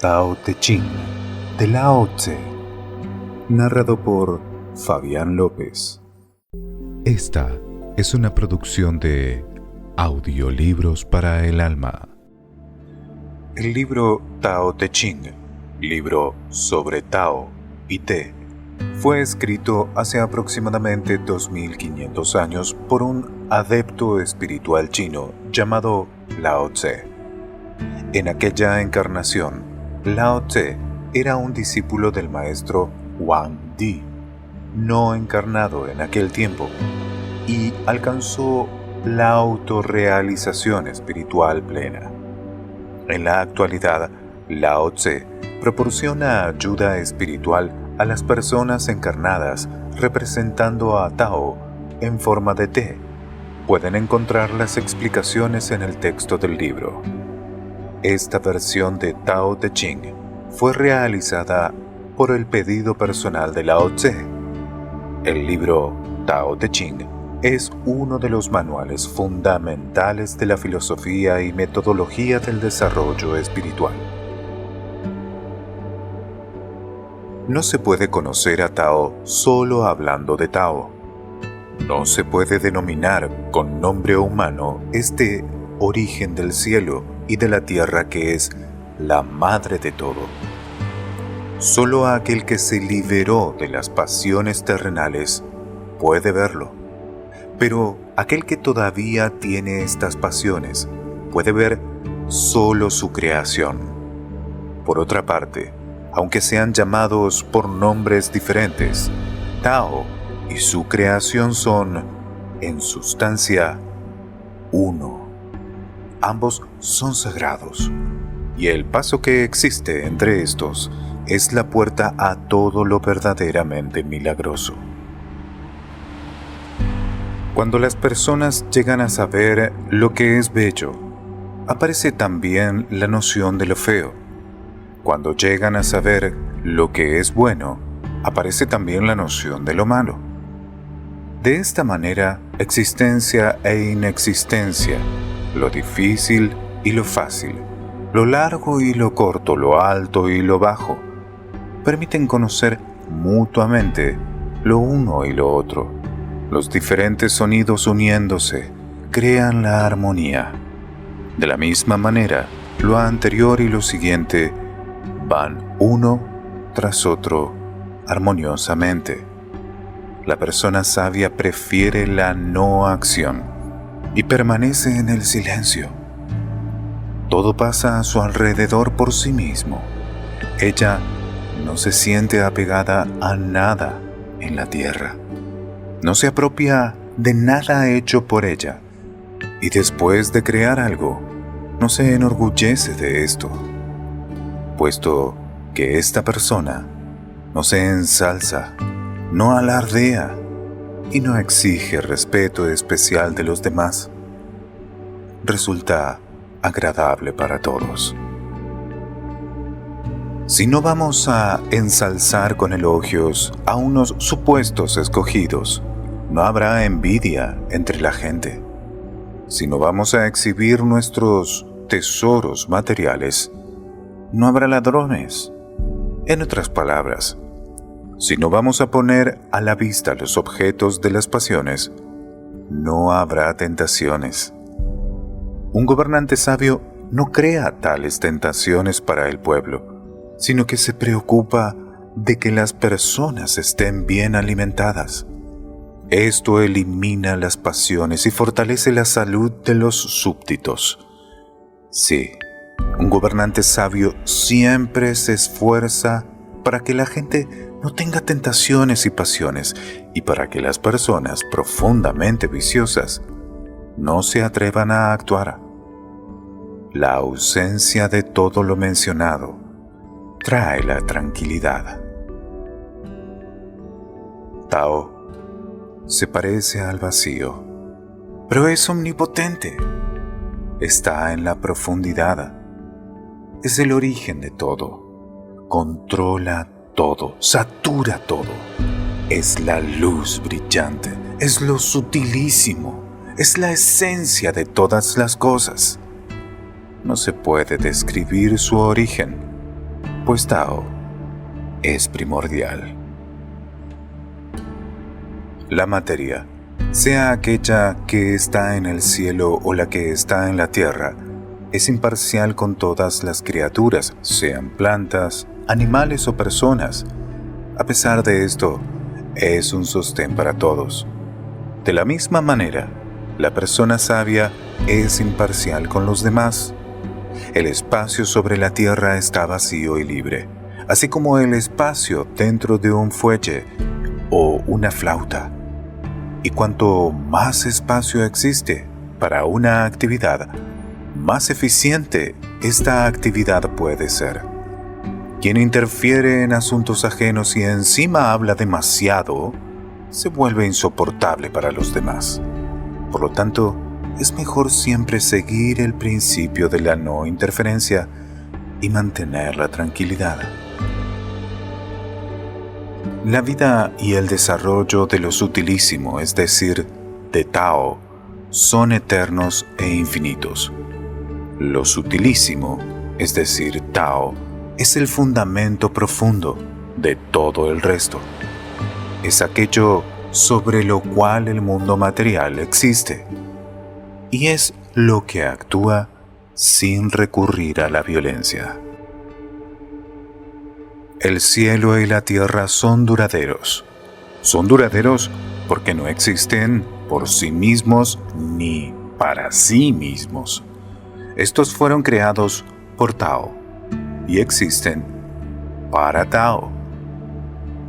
Tao Te Ching de Lao Tse, narrado por Fabián López. Esta es una producción de Audiolibros para el Alma. El libro Tao Te Ching, libro sobre Tao y Te, fue escrito hace aproximadamente 2500 años por un adepto espiritual chino llamado Lao Tse. En aquella encarnación, Lao Tse era un discípulo del maestro Wang Di, no encarnado en aquel tiempo, y alcanzó la autorrealización espiritual plena. En la actualidad, Lao Tse proporciona ayuda espiritual a las personas encarnadas representando a Tao en forma de Te. Pueden encontrar las explicaciones en el texto del libro. Esta versión de Tao Te Ching fue realizada por el pedido personal de Lao Tse. El libro Tao Te Ching es uno de los manuales fundamentales de la filosofía y metodología del desarrollo espiritual. No se puede conocer a Tao solo hablando de Tao. No se puede denominar con nombre humano este origen del cielo y de la tierra que es la madre de todo. Solo aquel que se liberó de las pasiones terrenales puede verlo. Pero aquel que todavía tiene estas pasiones puede ver solo su creación. Por otra parte, aunque sean llamados por nombres diferentes, Tao y su creación son, en sustancia, uno. Ambos son sagrados, y el paso que existe entre estos es la puerta a todo lo verdaderamente milagroso. Cuando las personas llegan a saber lo que es bello, aparece también la noción de lo feo. Cuando llegan a saber lo que es bueno, aparece también la noción de lo malo. De esta manera, existencia e inexistencia, lo difícil y lo fácil, lo largo y lo corto, lo alto y lo bajo, permiten conocer mutuamente lo uno y lo otro. Los diferentes sonidos uniéndose crean la armonía. De la misma manera, lo anterior y lo siguiente van uno tras otro armoniosamente. La persona sabia prefiere la no acción y permanece en el silencio. Todo pasa a su alrededor por sí mismo. Ella no se siente apegada a nada en la tierra. No se apropia de nada hecho por ella. Y después de crear algo, no se enorgullece de esto, puesto que esta persona no se ensalza, no alardea y no exige respeto especial de los demás. Resulta agradable para todos. Si no vamos a ensalzar con elogios a unos supuestos escogidos, no habrá envidia entre la gente. Si no vamos a exhibir nuestros tesoros materiales, no habrá ladrones. En otras palabras, si no vamos a poner a la vista los objetos de las pasiones, no habrá tentaciones. Un gobernante sabio no crea tales tentaciones para el pueblo, sino que se preocupa de que las personas estén bien alimentadas. Esto elimina las pasiones y fortalece la salud de los súbditos. Sí, un gobernante sabio siempre se esfuerza para que la gente no tenga tentaciones y pasiones y para que las personas profundamente viciosas no se atrevan a actuar. La ausencia de todo lo mencionado trae la tranquilidad. Tao se parece al vacío, pero es omnipotente. Está en la profundidad. Es el origen de todo. Controla todo, satura todo. Es la luz brillante, es lo sutilísimo, es la esencia de todas las cosas. No se puede describir su origen, pues Tao es primordial. La materia, sea aquella que está en el cielo o la que está en la tierra, es imparcial con todas las criaturas, sean plantas, animales o personas. A pesar de esto, es un sostén para todos. De la misma manera, la persona sabia es imparcial con los demás. El espacio sobre la tierra está vacío y libre, así como el espacio dentro de un fuelle o una flauta. Y cuanto más espacio existe para una actividad, más eficiente esta actividad puede ser. Quien interfiere en asuntos ajenos y encima habla demasiado, se vuelve insoportable para los demás. Por lo tanto, es mejor siempre seguir el principio de la no interferencia y mantener la tranquilidad. La vida y el desarrollo de lo sutilísimo, es decir, de Tao, son eternos e infinitos. Lo sutilísimo, es decir, Tao, es el fundamento profundo de todo el resto. Es aquello sobre lo cual el mundo material existe. Y es lo que actúa sin recurrir a la violencia. El cielo y la tierra son duraderos. Son duraderos porque no existen por sí mismos ni para sí mismos. Estos fueron creados por Tao y existen para Tao.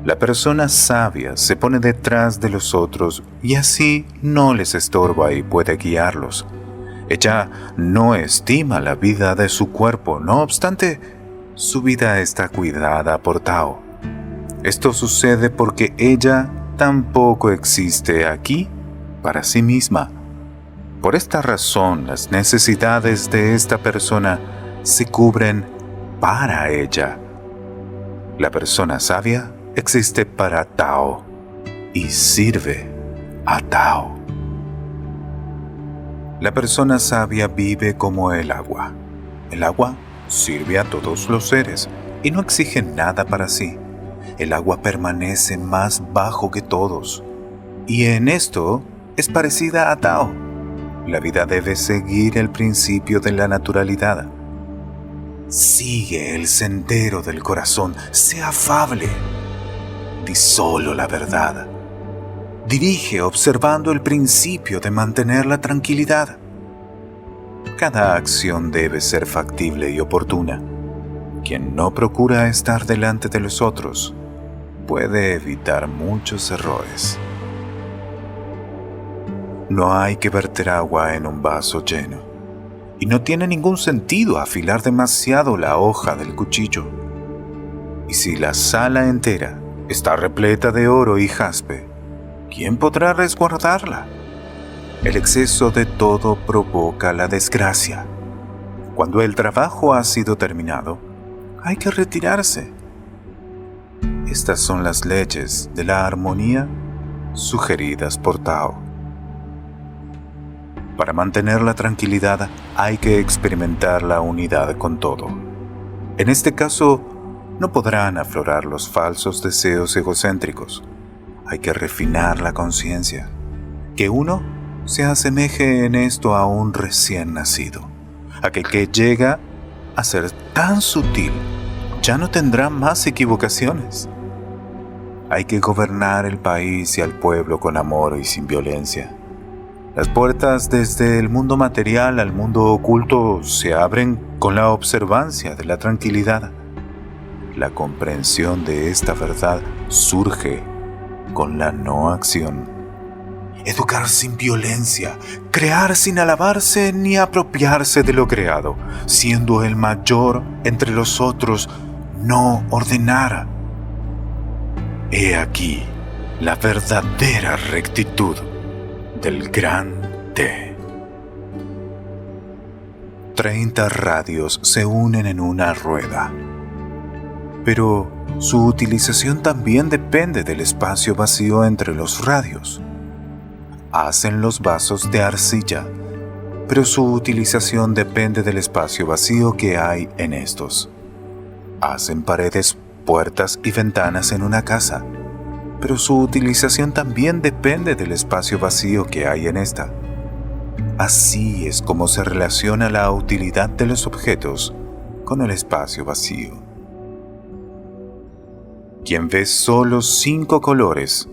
La persona sabia se pone detrás de los otros y así no les estorba y puede guiarlos. Ella no estima la vida de su cuerpo, no obstante, su vida está cuidada por Tao. Esto sucede porque ella tampoco existe aquí para sí misma. Por esta razón, las necesidades de esta persona se cubren para ella. La persona sabia existe para Tao y sirve a Tao. La persona sabia vive como el agua. El agua sirve a todos los seres y no exige nada para sí. El agua permanece más bajo que todos. Y en esto es parecida a Tao. La vida debe seguir el principio de la naturalidad. Sigue el sendero del corazón, sea afable. Di solo la verdad. Dirige observando el principio de mantener la tranquilidad. Cada acción debe ser factible y oportuna. Quien no procura estar delante de los otros puede evitar muchos errores. No hay que verter agua en un vaso lleno, y no tiene ningún sentido afilar demasiado la hoja del cuchillo. Y si la sala entera está repleta de oro y jaspe, ¿quién podrá resguardarla? El exceso de todo provoca la desgracia. Cuando el trabajo ha sido terminado, hay que retirarse. Estas son las leyes de la armonía sugeridas por Tao. Para mantener la tranquilidad hay que experimentar la unidad con todo. En este caso, no podrán aflorar los falsos deseos egocéntricos. Hay que refinar la conciencia. Que uno se asemeje en esto a un recién nacido. Aquel que llega a ser tan sutil ya no tendrá más equivocaciones. Hay que gobernar el país y al pueblo con amor y sin violencia. Las puertas desde el mundo material al mundo oculto se abren con la observancia de la tranquilidad. La comprensión de esta verdad surge con la no acción. Educar sin violencia, crear sin alabarse ni apropiarse de lo creado, siendo el mayor entre los otros, no ordenar. He aquí la verdadera rectitud del gran Te. 30 radios se unen en una rueda, pero su utilización también depende del espacio vacío entre los radios. Hacen los vasos de arcilla, pero su utilización depende del espacio vacío que hay en estos. hacen paredes, puertas y ventanas en una casa, pero su utilización también depende del espacio vacío que hay en esta. Así es como se relaciona la utilidad de los objetos con el espacio vacío. Quien ve solo 5 colores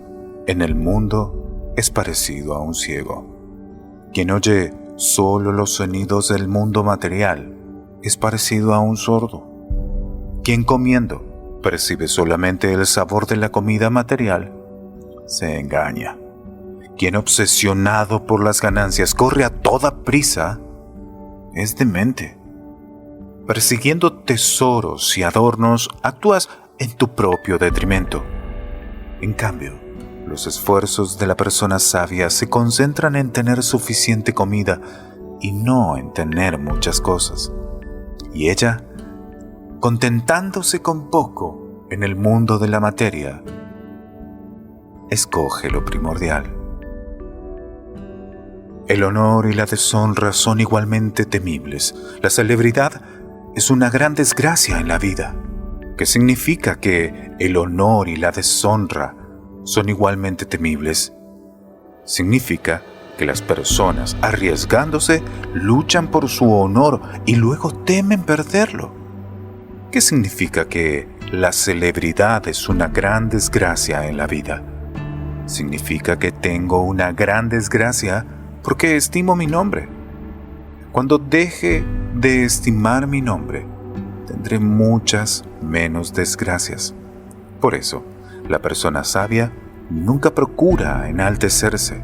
en el mundo es parecido a un ciego. Quien oye solo los sonidos del mundo material es parecido a un sordo. Quien comiendo percibe solamente el sabor de la comida material se engaña. Quien obsesionado por las ganancias corre a toda prisa es demente. Persiguiendo tesoros y adornos, actúas en tu propio detrimento. En cambio, los esfuerzos de la persona sabia se concentran en tener suficiente comida y no en tener muchas cosas. Y ella, contentándose con poco en el mundo de la materia, escoge lo primordial. El honor y la deshonra son igualmente temibles. La celebridad es una gran desgracia en la vida. ¿Qué significa que el honor y la deshonra son igualmente temibles? Significa que las personas, arriesgándose, luchan por su honor y luego temen perderlo. ¿Qué significa que la celebridad es una gran desgracia en la vida? Significa que tengo una gran desgracia porque estimo mi nombre. Cuando deje de estimar mi nombre, tendré muchas menos desgracias. Por eso, la persona sabia nunca procura enaltecerse.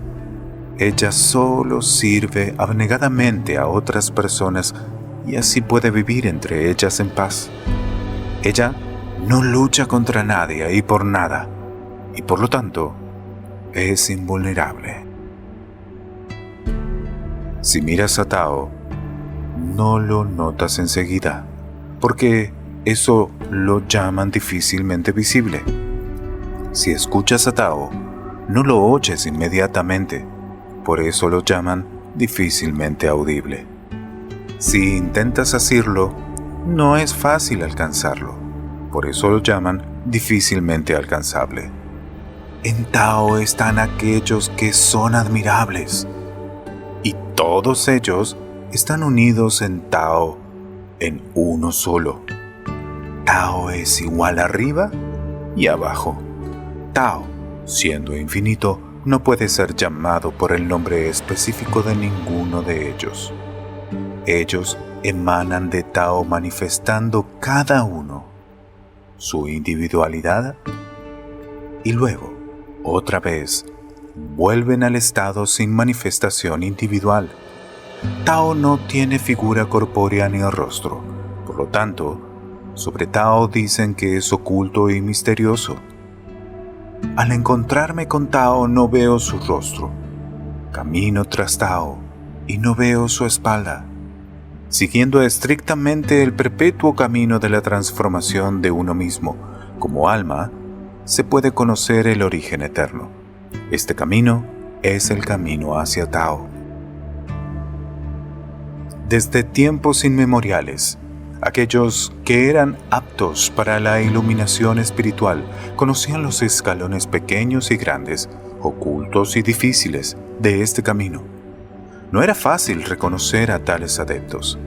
Ella solo sirve abnegadamente a otras personas y así puede vivir entre ellas en paz. Ella no lucha contra nadie y por nada, y por lo tanto, es invulnerable. Si miras a Tao, no lo notas enseguida, porque eso lo llaman difícilmente visible. Si escuchas a Tao, no lo oyes inmediatamente, por eso lo llaman difícilmente audible. Si intentas asirlo, no es fácil alcanzarlo, por eso lo llaman difícilmente alcanzable. En Tao están aquellos que son admirables, y todos ellos están unidos en Tao, en uno solo. Tao es igual arriba y abajo. Tao, siendo infinito, no puede ser llamado por el nombre específico de ninguno de ellos. Ellos emanan de Tao manifestando cada uno su individualidad y luego, otra vez, vuelven al estado sin manifestación individual. Tao no tiene figura corpórea ni rostro, por lo tanto, sobre Tao dicen que es oculto y misterioso. Al encontrarme con Tao no veo su rostro. Camino tras Tao y no veo su espalda. Siguiendo estrictamente el perpetuo camino de la transformación de uno mismo como alma, se puede conocer el origen eterno. Este camino es el camino hacia Tao. Desde tiempos inmemoriales, aquellos que eran aptos para la iluminación espiritual conocían los escalones pequeños y grandes, ocultos y difíciles de este camino. No era fácil reconocer a tales adeptos.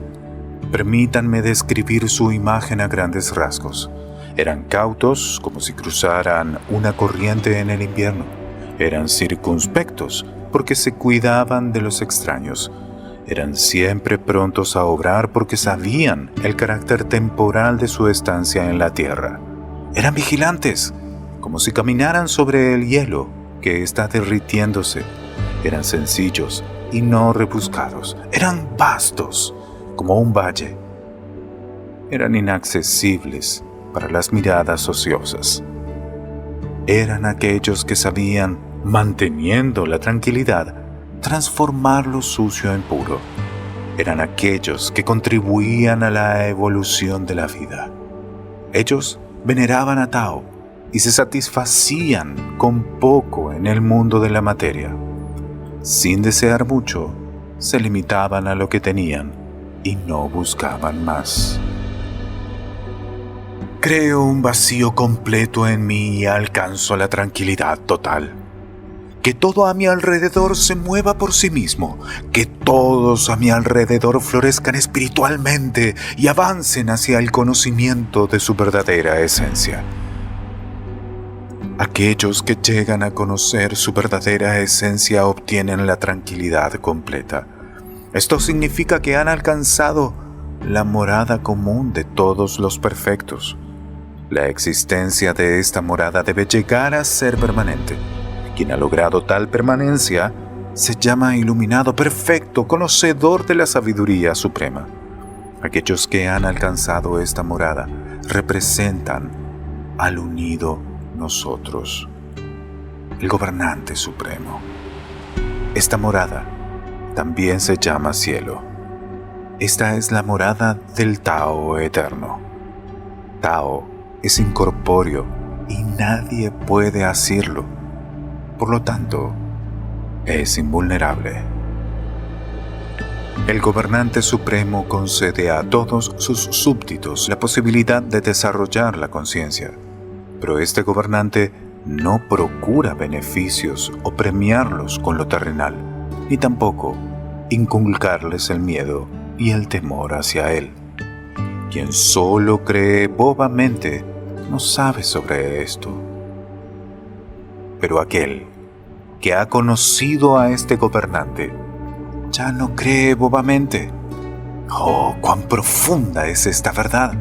Permítanme describir su imagen a grandes rasgos. Eran cautos, como si cruzaran una corriente en el invierno. Eran circunspectos, porque se cuidaban de los extraños. Eran siempre prontos a obrar porque sabían el carácter temporal de su estancia en la tierra. Eran vigilantes, como si caminaran sobre el hielo que está derritiéndose. Eran sencillos y no rebuscados. Eran vastos, como un valle. Eran inaccesibles para las miradas ociosas. Eran aquellos que sabían, manteniendo la tranquilidad, transformar lo sucio en puro. Eran aquellos que contribuían a la evolución de la vida. Ellos veneraban a Tao y se satisfacían con poco en el mundo de la materia. Sin desear mucho, se limitaban a lo que tenían y no buscaban más. Creo un vacío completo en mí y alcanzo la tranquilidad total. Que todo a mi alrededor se mueva por sí mismo, que todos a mi alrededor florezcan espiritualmente y avancen hacia el conocimiento de su verdadera esencia. Aquellos que llegan a conocer su verdadera esencia obtienen la tranquilidad completa. Esto significa que han alcanzado la morada común de todos los perfectos. La existencia de esta morada debe llegar a ser permanente. Quien ha logrado tal permanencia se llama iluminado perfecto, conocedor de la sabiduría suprema. Aquellos que han alcanzado esta morada representan al unido nosotros, el gobernante supremo. Esta morada también se llama cielo. Esta es la morada del Tao eterno. Tao es incorpóreo y nadie puede asirlo. Por lo tanto, es invulnerable. El gobernante supremo concede a todos sus súbditos la posibilidad de desarrollar la conciencia, pero este gobernante no procura beneficios o premiarlos con lo terrenal, ni tampoco inculcarles el miedo y el temor hacia él. Quien solo cree bobamente no sabe sobre esto. Pero aquel que ha conocido a este gobernante ya no cree bobamente. ¡Oh, cuán profunda es esta verdad!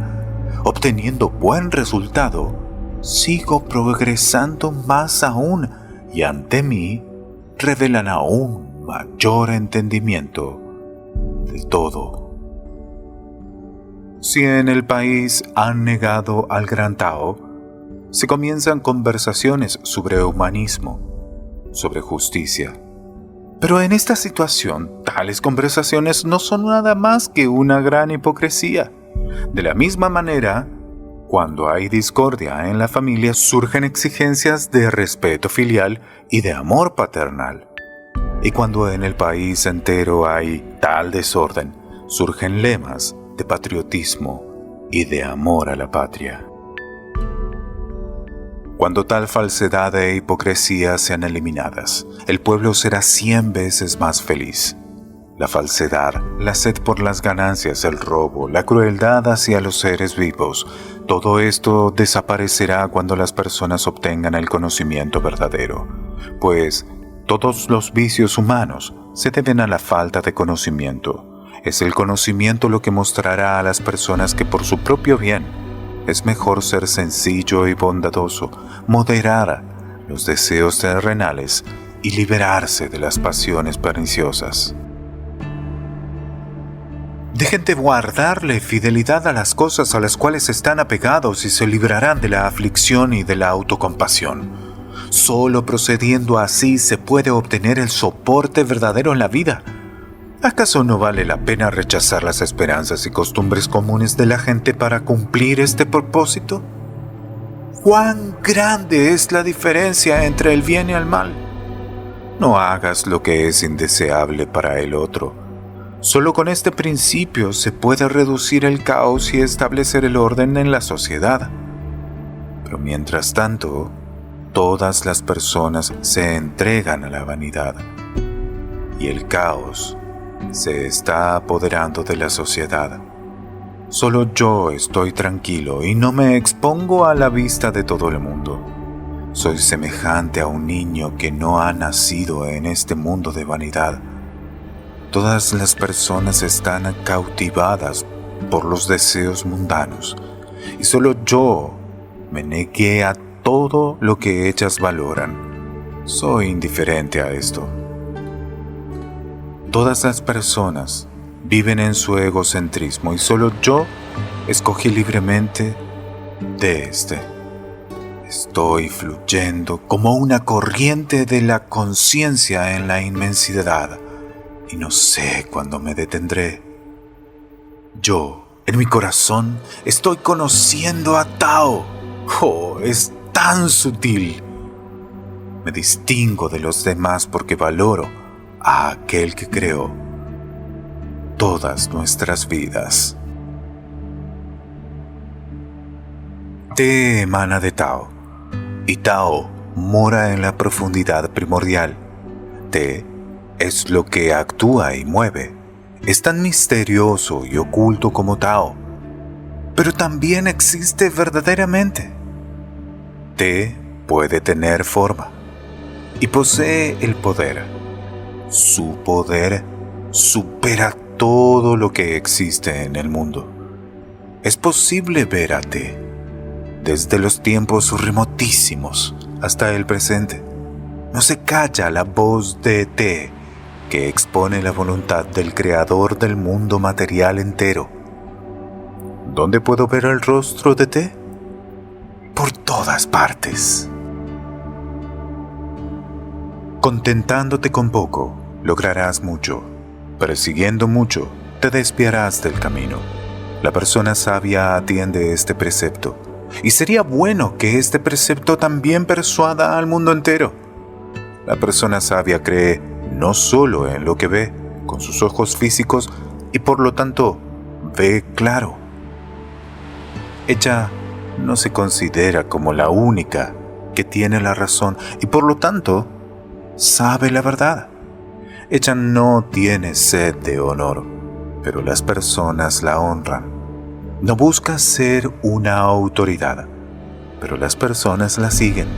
Obteniendo buen resultado, sigo progresando más aún y ante mí revelan aún mayor entendimiento del todo. Si en el país han negado al gran Tao, se comienzan conversaciones sobre humanismo, sobre justicia. Pero en esta situación, tales conversaciones no son nada más que una gran hipocresía. De la misma manera, cuando hay discordia en la familia, surgen exigencias de respeto filial y de amor paternal. Y cuando en el país entero hay tal desorden, surgen lemas de patriotismo y de amor a la patria. Cuando tal falsedad e hipocresía sean eliminadas, el pueblo será 100 veces más feliz. La falsedad, la sed por las ganancias, el robo, la crueldad hacia los seres vivos, todo esto desaparecerá cuando las personas obtengan el conocimiento verdadero, pues todos los vicios humanos se deben a la falta de conocimiento. Es el conocimiento lo que mostrará a las personas que por su propio bien es mejor ser sencillo y bondadoso, moderar los deseos terrenales y liberarse de las pasiones perniciosas. Dejen de guardarle fidelidad a las cosas a las cuales están apegados y se librarán de la aflicción y de la autocompasión. Solo procediendo así se puede obtener el soporte verdadero en la vida. ¿Acaso no vale la pena rechazar las esperanzas y costumbres comunes de la gente para cumplir este propósito? ¿Cuán grande es la diferencia entre el bien y el mal? No hagas lo que es indeseable para el otro. Solo con este principio se puede reducir el caos y establecer el orden en la sociedad. Pero mientras tanto, todas las personas se entregan a la vanidad y el caos se está apoderando de la sociedad. Solo yo estoy tranquilo y no me expongo a la vista de todo el mundo. Soy semejante a un niño que no ha nacido en este mundo de vanidad. Todas las personas están cautivadas por los deseos mundanos y solo yo me negué a todo lo que ellas valoran. Soy indiferente a esto. Todas las personas viven en su egocentrismo y solo yo escogí libremente de este. Estoy fluyendo como una corriente de la conciencia en la inmensidad y no sé cuándo me detendré. Yo, en mi corazón, estoy conociendo a Tao. ¡Oh, es tan sutil! Me distingo de los demás porque valoro a aquel que creó todas nuestras vidas. Te emana de Tao, y Tao mora en la profundidad primordial. Te es lo que actúa y mueve. Es tan misterioso y oculto como Tao, pero también existe verdaderamente. Te puede tener forma y posee el poder. Su poder supera todo lo que existe en el mundo. Es posible ver a Te desde los tiempos remotísimos hasta el presente. No se calla la voz de Te, que expone la voluntad del creador del mundo material entero. ¿Dónde puedo ver el rostro de Te? Por todas partes. Contentándote con poco, lograrás mucho. Persiguiendo mucho, te desviarás del camino. La persona sabia atiende este precepto, y sería bueno que este precepto también persuada al mundo entero. La persona sabia cree no solo en lo que ve con sus ojos físicos y por lo tanto ve claro. Ella no se considera como la única que tiene la razón y por lo tanto sabe la verdad. Ella no tiene sed de honor, pero las personas la honran. No busca ser una autoridad, pero las personas la siguen.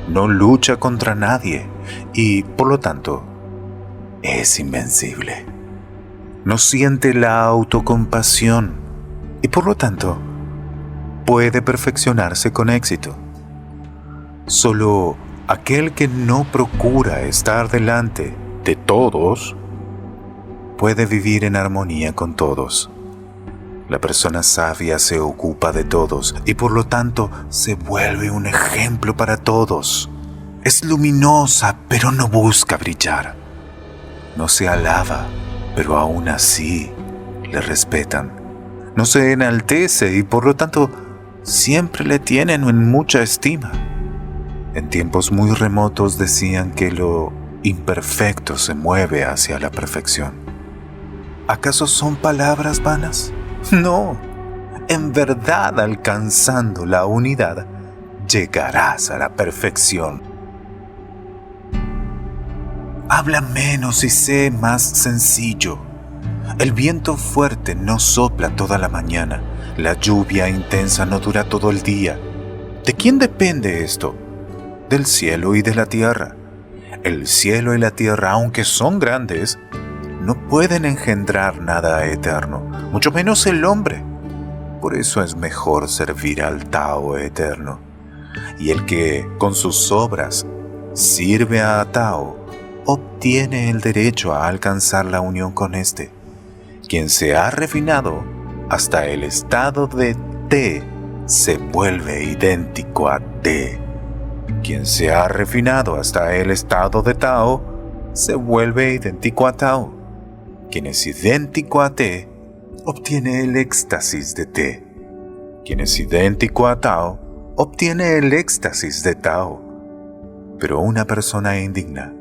No lucha contra nadie y, por lo tanto, es invencible. No siente la autocompasión y, por lo tanto, puede perfeccionarse con éxito. Solo aquel que no procura estar delante de todos puede vivir en armonía con todos. La persona sabia se ocupa de todos y por lo tanto se vuelve un ejemplo para todos. Es luminosa, pero no busca brillar. No se alaba, pero aún así le respetan. No se enaltece y por lo tanto siempre le tienen en mucha estima. En tiempos muy remotos decían que lo imperfecto se mueve hacia la perfección. ¿Acaso son palabras vanas? No, en verdad alcanzando la unidad, llegarás a la perfección. Habla menos y sé más sencillo. El viento fuerte no sopla toda la mañana, la lluvia intensa no dura todo el día. ¿De quién depende esto? Del cielo y de la tierra. El cielo y la tierra, aunque son grandes, no pueden engendrar nada eterno, mucho menos el hombre. Por eso es mejor servir al Tao eterno. Y el que, con sus obras, sirve a Tao, obtiene el derecho a alcanzar la unión con éste. Quien se ha refinado hasta el estado de Te, se vuelve idéntico a Te. Quien se ha refinado hasta el estado de Tao, se vuelve idéntico a Tao. Quien es idéntico a Te, obtiene el éxtasis de Te. Quien es idéntico a Tao, obtiene el éxtasis de Tao. Pero una persona indigna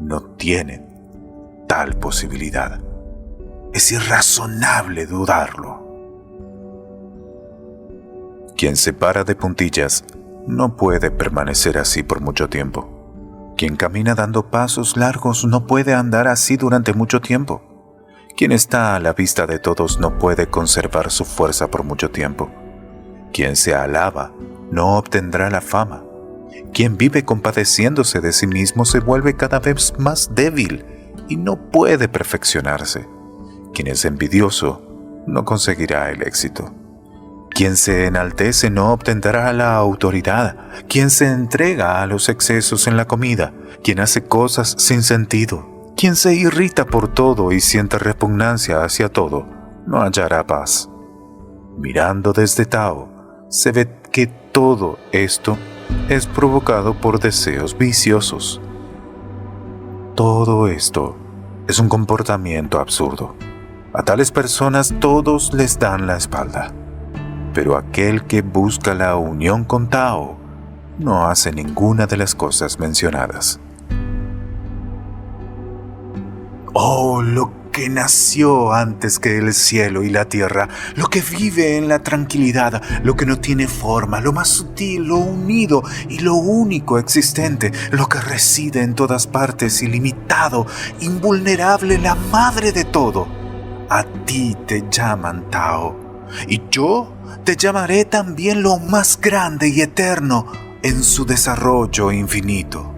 no tiene tal posibilidad. Es irrazonable dudarlo. Quien se para de puntillas no puede permanecer así por mucho tiempo. Quien camina dando pasos largos no puede andar así durante mucho tiempo. Quien está a la vista de todos no puede conservar su fuerza por mucho tiempo. Quien se alaba no obtendrá la fama. Quien vive compadeciéndose de sí mismo se vuelve cada vez más débil y no puede perfeccionarse. Quien es envidioso no conseguirá el éxito. Quien se enaltece no obtendrá la autoridad. Quien se entrega a los excesos en la comida, quien hace cosas sin sentido, quien se irrita por todo y siente repugnancia hacia todo, no hallará paz. Mirando desde Tao, se ve que todo esto es provocado por deseos viciosos. Todo esto es un comportamiento absurdo. A tales personas todos les dan la espalda. Pero aquel que busca la unión con Tao no hace ninguna de las cosas mencionadas. Oh, lo que nació antes que el cielo y la tierra, lo que vive en la tranquilidad, lo que no tiene forma, lo más sutil, lo unido y lo único existente, lo que reside en todas partes, ilimitado, invulnerable, la madre de todo. A ti te llaman Tao, y yo te llamaré también lo más grande y eterno en su desarrollo infinito.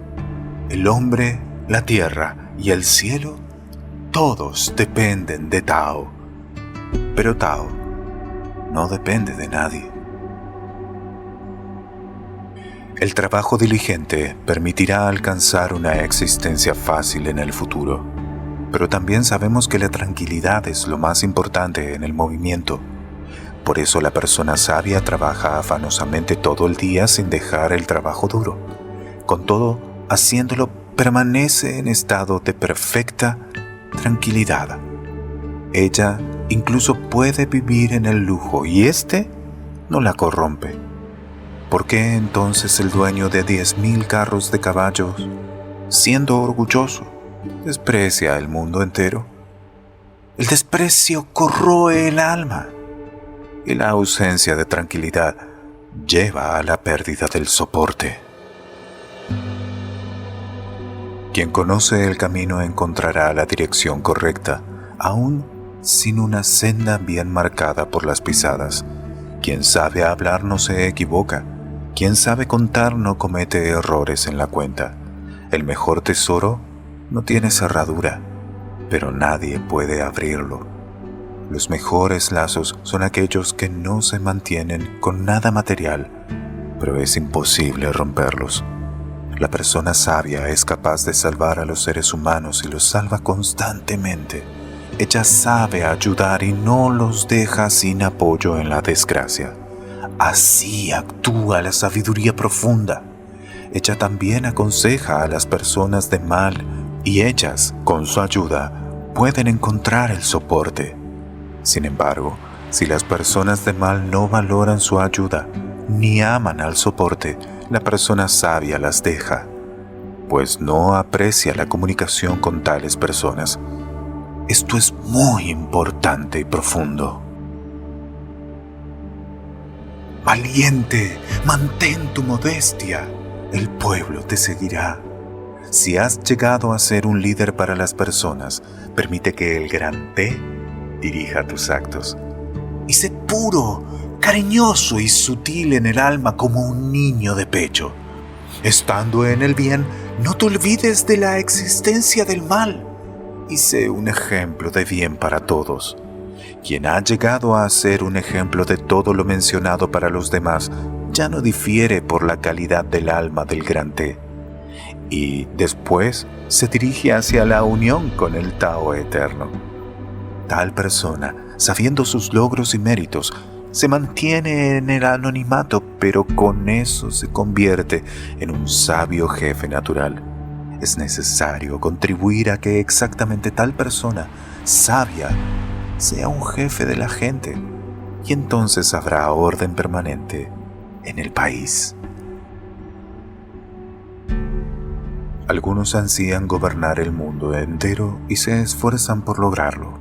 El hombre, la tierra y el cielo, todos dependen de Tao, pero Tao no depende de nadie. El trabajo diligente permitirá alcanzar una existencia fácil en el futuro, pero también sabemos que la tranquilidad es lo más importante en el movimiento. Por eso la persona sabia trabaja afanosamente todo el día sin dejar el trabajo duro. Con todo, haciéndolo, permanece en estado de perfecta tranquilidad. Ella incluso puede vivir en el lujo y este no la corrompe. ¿Por qué entonces el dueño de 10.000 carros de caballos, siendo orgulloso, desprecia el mundo entero? El desprecio corroe el alma. Y la ausencia de tranquilidad lleva a la pérdida del soporte. Quien conoce el camino encontrará la dirección correcta, aún sin una senda bien marcada por las pisadas. Quien sabe hablar no se equivoca. Quien sabe contar no comete errores en la cuenta. El mejor tesoro no tiene cerradura, pero nadie puede abrirlo. Los mejores lazos son aquellos que no se mantienen con nada material, pero es imposible romperlos. La persona sabia es capaz de salvar a los seres humanos y los salva constantemente. Ella sabe ayudar y no los deja sin apoyo en la desgracia. Así actúa la sabiduría profunda. Ella también aconseja a las personas de mal y ellas, con su ayuda, pueden encontrar el soporte. Sin embargo, si las personas de mal no valoran su ayuda, ni aman al soporte, la persona sabia las deja, pues no aprecia la comunicación con tales personas. Esto es muy importante y profundo. Valiente, mantén tu modestia. El pueblo te seguirá. Si has llegado a ser un líder para las personas, permite que el gran T dirija tus actos. Y sé puro, cariñoso y sutil en el alma como un niño de pecho. Estando en el bien, no te olvides de la existencia del mal. Y sé un ejemplo de bien para todos. Quien ha llegado a ser un ejemplo de todo lo mencionado para los demás, ya no difiere por la calidad del alma del gran T. Y después se dirige hacia la unión con el Tao eterno. Tal persona, sabiendo sus logros y méritos, se mantiene en el anonimato, pero con eso se convierte en un sabio jefe natural. Es necesario contribuir a que exactamente tal persona, sabia, sea un jefe de la gente, y entonces habrá orden permanente en el país. Algunos ansían gobernar el mundo entero y se esfuerzan por lograrlo.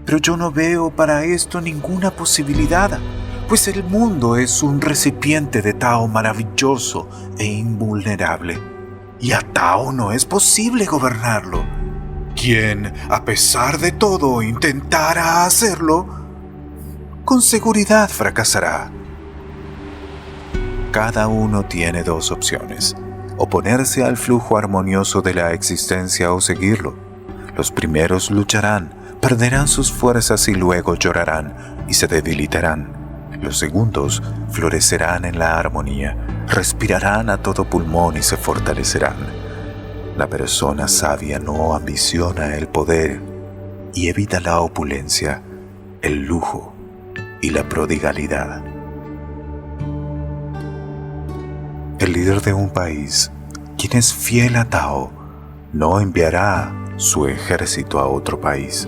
Pero yo no veo para esto ninguna posibilidad, pues el mundo es un recipiente de Tao maravilloso e invulnerable, y a Tao no es posible gobernarlo. Quien, a pesar de todo, intentara hacerlo, con seguridad fracasará. Cada uno tiene dos opciones: oponerse al flujo armonioso de la existencia o seguirlo. Los primeros lucharán, perderán sus fuerzas y luego llorarán y se debilitarán. Los segundos florecerán en la armonía, respirarán a todo pulmón y se fortalecerán. La persona sabia no ambiciona el poder y evita la opulencia, el lujo y la prodigalidad. El líder de un país, quien es fiel a Tao, no enviará su ejército a otro país.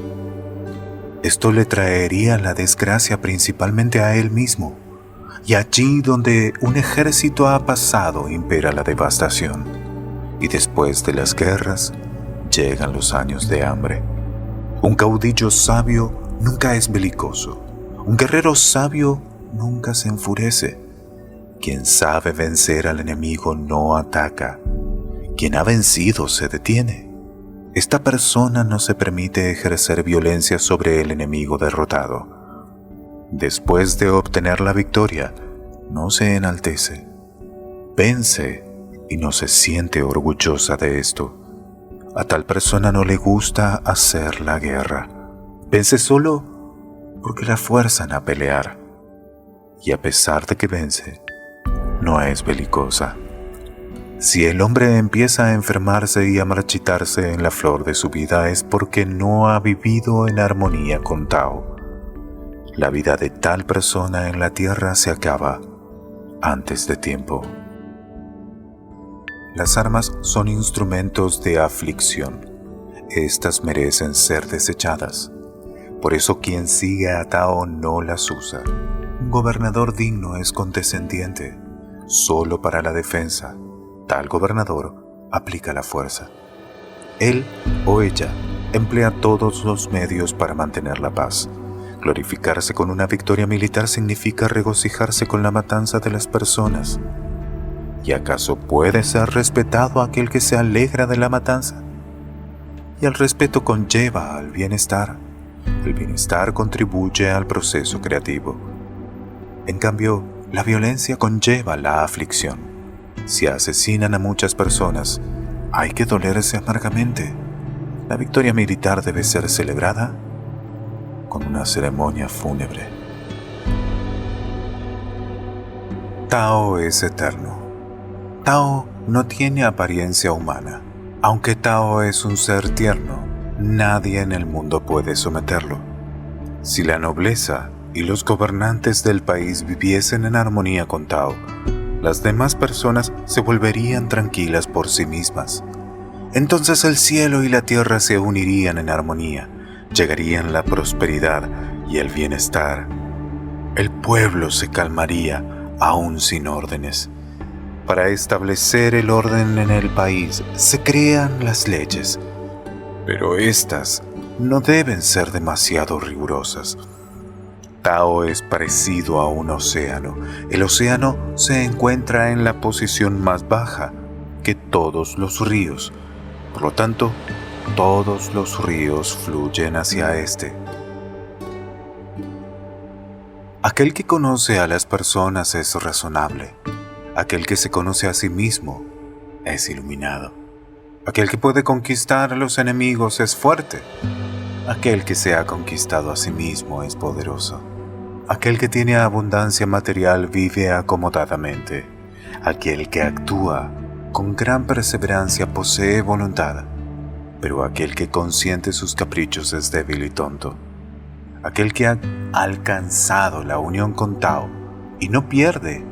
Esto le traería la desgracia principalmente a él mismo, y allí donde un ejército ha pasado impera la devastación, y después de las guerras llegan los años de hambre. Un caudillo sabio nunca es belicoso. Un guerrero sabio nunca se enfurece. Quien sabe vencer al enemigo no ataca. Quien ha vencido se detiene. Esta persona no se permite ejercer violencia sobre el enemigo derrotado. Después de obtener la victoria, no se enaltece. Vence y no se siente orgullosa de esto. A tal persona no le gusta hacer la guerra. Vence solo porque la fuerzan a pelear. Y a pesar de que vence, no es belicosa. Si el hombre empieza a enfermarse y a marchitarse en la flor de su vida es porque no ha vivido en armonía con Tao. La vida de tal persona en la tierra se acaba antes de tiempo. Las armas son instrumentos de aflicción. Estas merecen ser desechadas. Por eso quien sigue a Tao no las usa. Un gobernador digno es condescendiente, solo para la defensa. Tal gobernador aplica la fuerza. Él o ella emplea todos los medios para mantener la paz. Glorificarse con una victoria militar significa regocijarse con la matanza de las personas. ¿Y acaso puede ser respetado aquel que se alegra de la matanza? Y el respeto conlleva al bienestar. El bienestar contribuye al proceso creativo. En cambio, la violencia conlleva la aflicción. Si asesinan a muchas personas, hay que dolerse amargamente. La victoria militar debe ser celebrada con una ceremonia fúnebre. Tao es eterno. Tao no tiene apariencia humana. Aunque Tao es un ser tierno, nadie en el mundo puede someterlo. Si la nobleza y los gobernantes del país viviesen en armonía con Tao, las demás personas se volverían tranquilas por sí mismas. Entonces el cielo y la tierra se unirían en armonía, llegarían la prosperidad y el bienestar. El pueblo se calmaría aún sin órdenes. Para establecer el orden en el país se crean las leyes, pero estas no deben ser demasiado rigurosas. Tao es parecido a un océano. El océano se encuentra en la posición más baja que todos los ríos. Por lo tanto, todos los ríos fluyen hacia este. Aquel que conoce a las personas es razonable. Aquel que se conoce a sí mismo es iluminado. Aquel que puede conquistar a los enemigos es fuerte. Aquel que se ha conquistado a sí mismo es poderoso. Aquel que tiene abundancia material vive acomodadamente. Aquel que actúa con gran perseverancia posee voluntad. Pero aquel que consiente sus caprichos es débil y tonto. Aquel que ha alcanzado la unión con Tao y no pierde,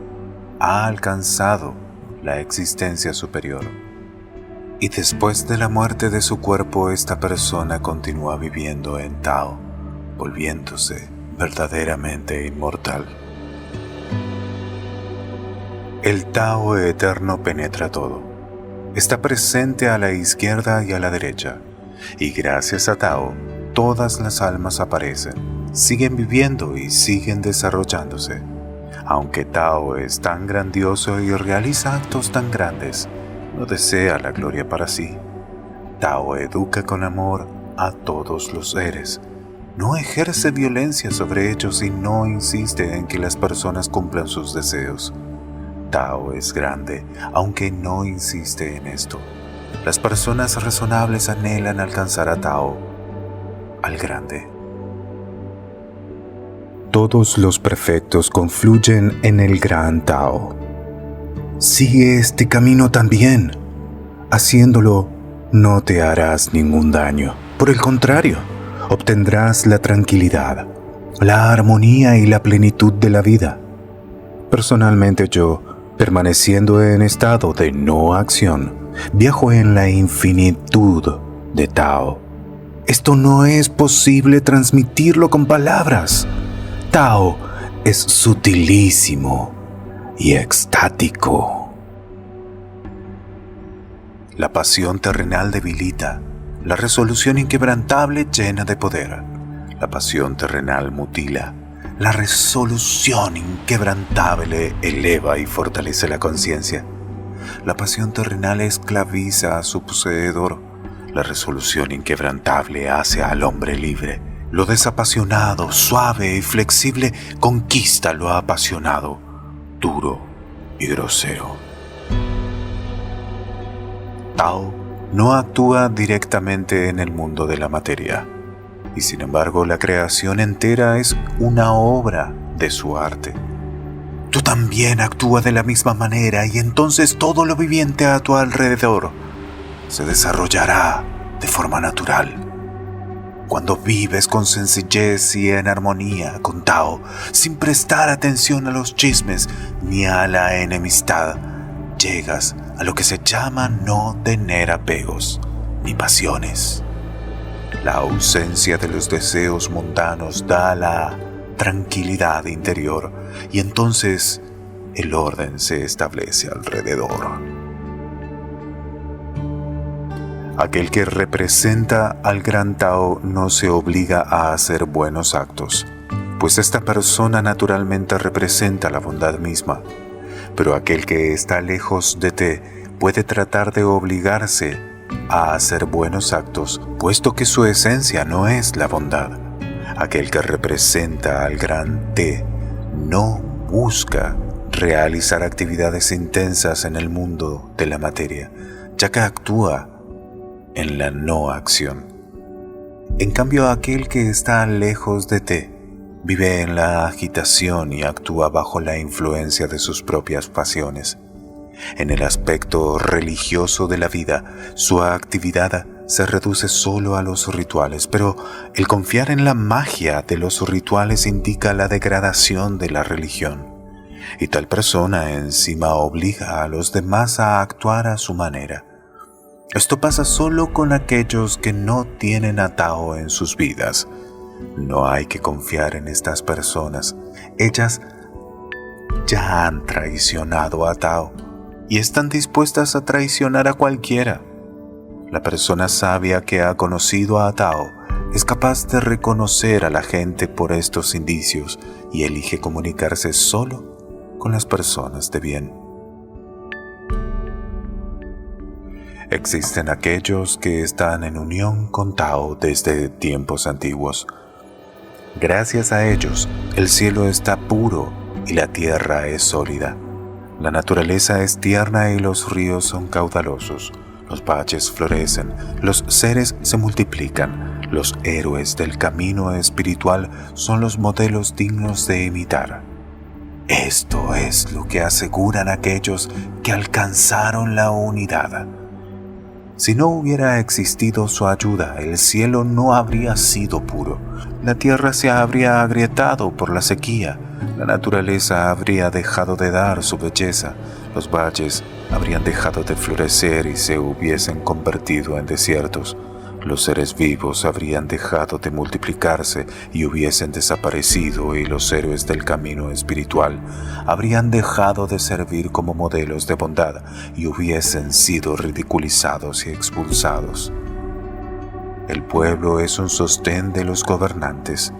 ha alcanzado la existencia superior. Y después de la muerte de su cuerpo, esta persona continúa viviendo en Tao, volviéndose verdaderamente inmortal. El Tao eterno penetra todo. Está presente a la izquierda y a la derecha. Y gracias a Tao, todas las almas aparecen, siguen viviendo y siguen desarrollándose. Aunque Tao es tan grandioso y realiza actos tan grandes, no desea la gloria para sí. Tao educa con amor a todos los seres. No ejerce violencia sobre ellos y no insiste en que las personas cumplan sus deseos. Tao es grande, aunque no insiste en esto. Las personas razonables anhelan alcanzar a Tao, al grande. Todos los perfectos confluyen en el gran Tao. Sigue este camino también. Haciéndolo, no te harás ningún daño. Por el contrario, obtendrás la tranquilidad, la armonía y la plenitud de la vida. Personalmente yo, permaneciendo en estado de no acción, viajo en la infinitud de Tao. Esto no es posible transmitirlo con palabras. Tao es sutilísimo y extático. La pasión terrenal debilita, La resolución inquebrantable llena de poder. La pasión terrenal mutila. La resolución inquebrantable eleva y fortalece la conciencia. La pasión terrenal esclaviza a su poseedor. La resolución inquebrantable hace al hombre libre. Lo desapasionado, suave y flexible conquista lo apasionado, duro y grosero. Tao no actúa directamente en el mundo de la materia, y sin embargo la creación entera es una obra de su arte. Tú también actúa de la misma manera y entonces todo lo viviente a tu alrededor se desarrollará de forma natural. Cuando vives con sencillez y en armonía con Tao, sin prestar atención a los chismes ni a la enemistad, llegas a lo que se llama no tener apegos ni pasiones. La ausencia de los deseos mundanos da la tranquilidad interior y entonces el orden se establece alrededor. Aquel que representa al gran Tao no se obliga a hacer buenos actos, pues esta persona naturalmente representa la bondad misma. Pero aquel que está lejos de Te puede tratar de obligarse a hacer buenos actos, puesto que su esencia no es la bondad. Aquel que representa al gran Te no busca realizar actividades intensas en el mundo de la materia, ya que actúa en la no acción. En cambio, aquel que está lejos de Te vive en la agitación y actúa bajo la influencia de sus propias pasiones. En el aspecto religioso de la vida, su actividad se reduce solo a los rituales, pero el confiar en la magia de los rituales indica la degradación de la religión, y tal persona encima obliga a los demás a actuar a su manera. Esto pasa solo con aquellos que no tienen a Tao en sus vidas. No hay que confiar en estas personas. Ellas ya han traicionado a Tao y están dispuestas a traicionar a cualquiera. La persona sabia que ha conocido a Tao es capaz de reconocer a la gente por estos indicios y elige comunicarse solo con las personas de bien. Existen aquellos que están en unión con Tao desde tiempos antiguos. Gracias a ellos, el cielo está puro y la tierra es sólida. La naturaleza es tierna y los ríos son caudalosos. Los valles florecen, los seres se multiplican. Los héroes del camino espiritual son los modelos dignos de imitar. Esto es lo que aseguran aquellos que alcanzaron la unidad. Si no hubiera existido su ayuda, el cielo no habría sido puro. La tierra se habría agrietado por la sequía. La naturaleza habría dejado de dar su belleza. Los valles habrían dejado de florecer y se hubiesen convertido en desiertos. Los seres vivos habrían dejado de multiplicarse y hubiesen desaparecido, y los héroes del camino espiritual habrían dejado de servir como modelos de bondad y hubiesen sido ridiculizados y expulsados. El pueblo es un sostén de los gobernantes.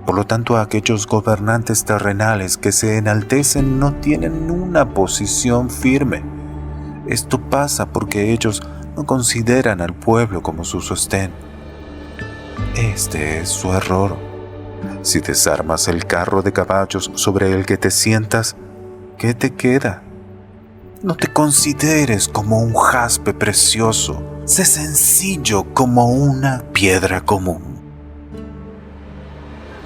Por lo tanto, aquellos gobernantes terrenales que se enaltecen no tienen una posición firme. Esto pasa porque ellos no consideran al pueblo como su sostén. Este es su error. Si desarmas el carro de caballos sobre el que te sientas, ¿qué te queda? No te consideres como un jaspe precioso. Sé sencillo como una piedra común.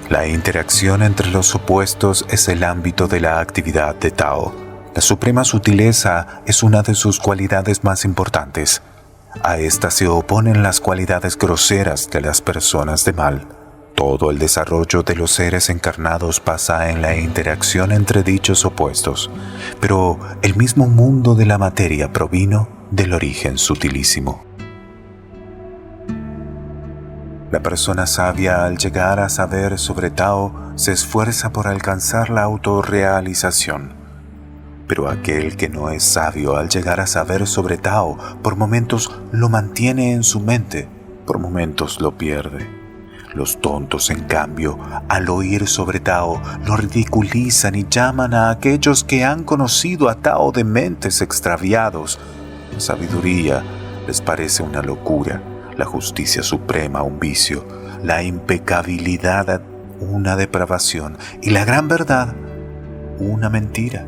La interacción entre los opuestos es el ámbito de la actividad de Tao. La suprema sutileza es una de sus cualidades más importantes. A esta se oponen las cualidades groseras de las personas de mal. Todo el desarrollo de los seres encarnados pasa en la interacción entre dichos opuestos, pero el mismo mundo de la materia provino del origen sutilísimo. La persona sabia, al llegar a saber sobre Tao, se esfuerza por alcanzar la autorrealización. Pero aquel que no es sabio, al llegar a saber sobre Tao, por momentos lo mantiene en su mente, por momentos lo pierde. Los tontos, en cambio, al oír sobre Tao, lo ridiculizan y llaman a aquellos que han conocido a Tao de mentes extraviados. La sabiduría les parece una locura, la justicia suprema un vicio, la impecabilidad una depravación y la gran verdad una mentira.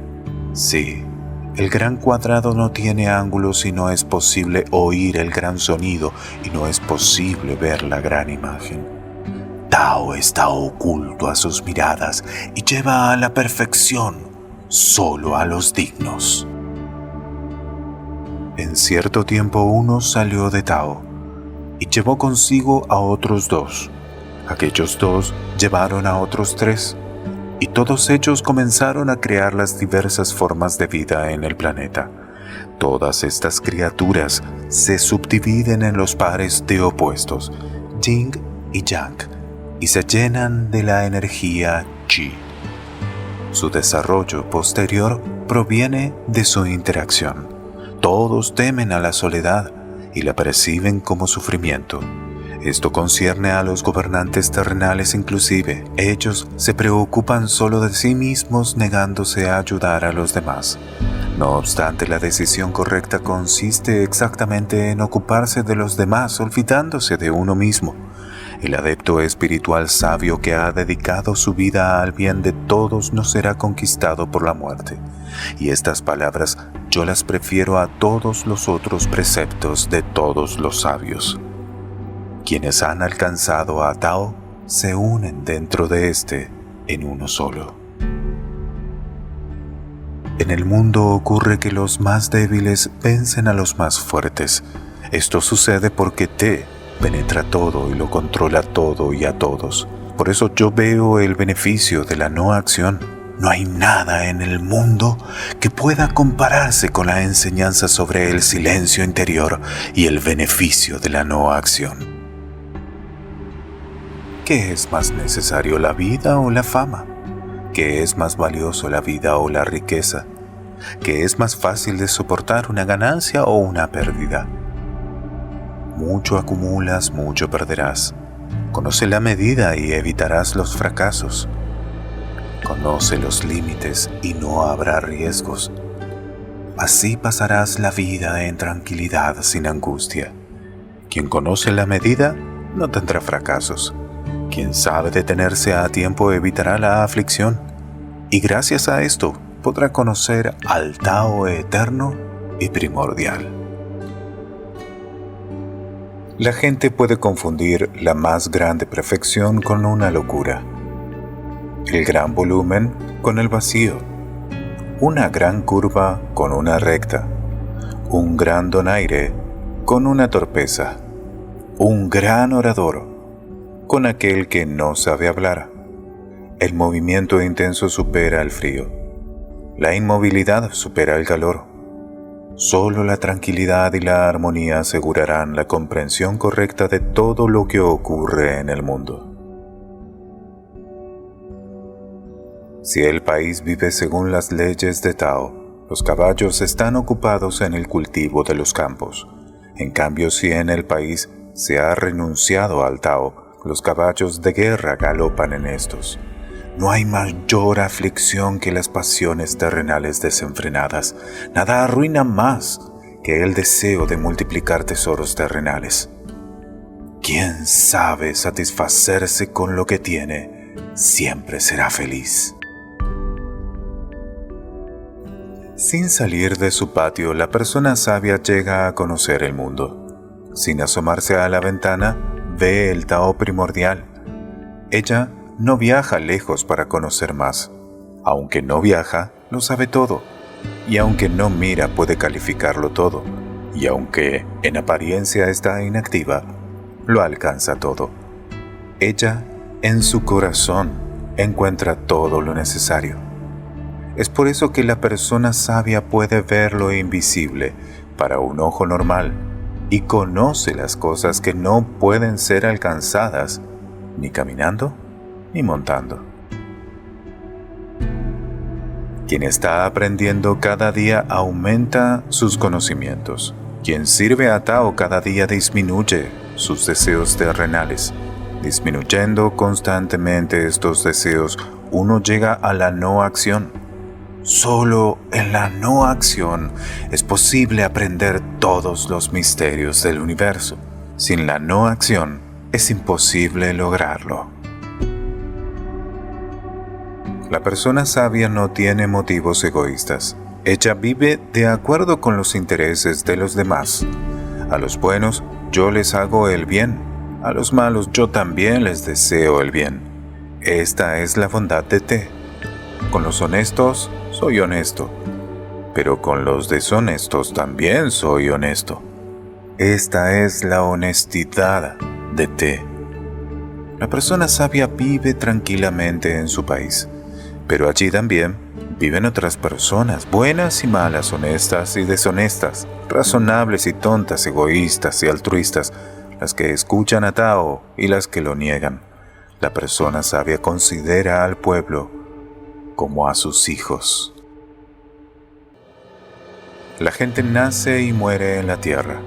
Sí, el gran cuadrado no tiene ángulos y no es posible oír el gran sonido y no es posible ver la gran imagen. Tao está oculto a sus miradas y lleva a la perfección solo a los dignos. En cierto tiempo uno salió de Tao y llevó consigo a otros 2. Aquellos 2 llevaron a otros 3, y todos ellos comenzaron a crear las diversas formas de vida en el planeta. Todas estas criaturas se subdividen en los pares de opuestos, Yin y Yang, y se llenan de la energía Qi. Su desarrollo posterior proviene de su interacción. Todos temen a la soledad y la perciben como sufrimiento. Esto concierne a los gobernantes terrenales inclusive. Ellos se preocupan solo de sí mismos, negándose a ayudar a los demás. No obstante, la decisión correcta consiste exactamente en ocuparse de los demás, olvidándose de uno mismo. El adepto espiritual sabio que ha dedicado su vida al bien de todos no será conquistado por la muerte. Y estas palabras yo las prefiero a todos los otros preceptos de todos los sabios. Quienes han alcanzado a Tao se unen dentro de éste en uno solo. En el mundo ocurre que los más débiles vencen a los más fuertes. Esto sucede porque Te penetra todo y lo controla todo y a todos. Por eso yo veo el beneficio de la no acción. No hay nada en el mundo que pueda compararse con la enseñanza sobre el silencio interior y el beneficio de la no acción. ¿Qué es más necesario, la vida o la fama? ¿Qué es más valioso, la vida o la riqueza? ¿Qué es más fácil de soportar, una ganancia o una pérdida? Mucho acumulas, mucho perderás. Conoce la medida y evitarás los fracasos. Conoce los límites y no habrá riesgos. Así pasarás la vida en tranquilidad, sin angustia. Quien conoce la medida no tendrá fracasos. Quien sabe detenerse a tiempo evitará la aflicción, y gracias a esto podrá conocer al Tao eterno y primordial. La gente puede confundir la más grande perfección con una locura, el gran volumen con el vacío, una gran curva con una recta, un gran donaire con una torpeza, un gran orador con aquel que no sabe hablar. El movimiento intenso supera el frío. La inmovilidad supera el calor. Solo la tranquilidad y la armonía asegurarán la comprensión correcta de todo lo que ocurre en el mundo. Si el país vive según las leyes de Tao, los caballos están ocupados en el cultivo de los campos. En cambio, si en el país se ha renunciado al Tao, los caballos de guerra galopan en estos. No hay mayor aflicción que las pasiones terrenales desenfrenadas. Nada arruina más que el deseo de multiplicar tesoros terrenales. Quien sabe satisfacerse con lo que tiene, siempre será feliz. Sin salir de su patio, la persona sabia llega a conocer el mundo. Sin asomarse a la ventana, ve el Tao primordial. Ella no viaja lejos para conocer más. Aunque no viaja, lo sabe todo. Y aunque no mira, puede calificarlo todo. Y aunque en apariencia está inactiva, lo alcanza todo. Ella, en su corazón, encuentra todo lo necesario. Es por eso que la persona sabia puede ver lo invisible para un ojo normal y conoce las cosas que no pueden ser alcanzadas ni caminando ni montando. Quien está aprendiendo cada día aumenta sus conocimientos. Quien sirve a Tao cada día disminuye sus deseos terrenales. Disminuyendo constantemente estos deseos, uno llega a la no acción. Solo en la no acción es posible aprender todos los misterios del universo. Sin la no acción es imposible lograrlo. La persona sabia no tiene motivos egoístas. Ella vive de acuerdo con los intereses de los demás. A los buenos yo les hago el bien, a los malos yo también les deseo el bien. Esta es la bondad de Te. Con los honestos soy honesto, pero con los deshonestos también soy honesto. Esta es la honestidad de Te. La persona sabia vive tranquilamente en su país, pero allí también viven otras personas, buenas y malas, honestas y deshonestas, razonables y tontas, egoístas y altruistas, las que escuchan a Tao y las que lo niegan. La persona sabia considera al pueblo como a sus hijos. La gente nace y muere en la tierra.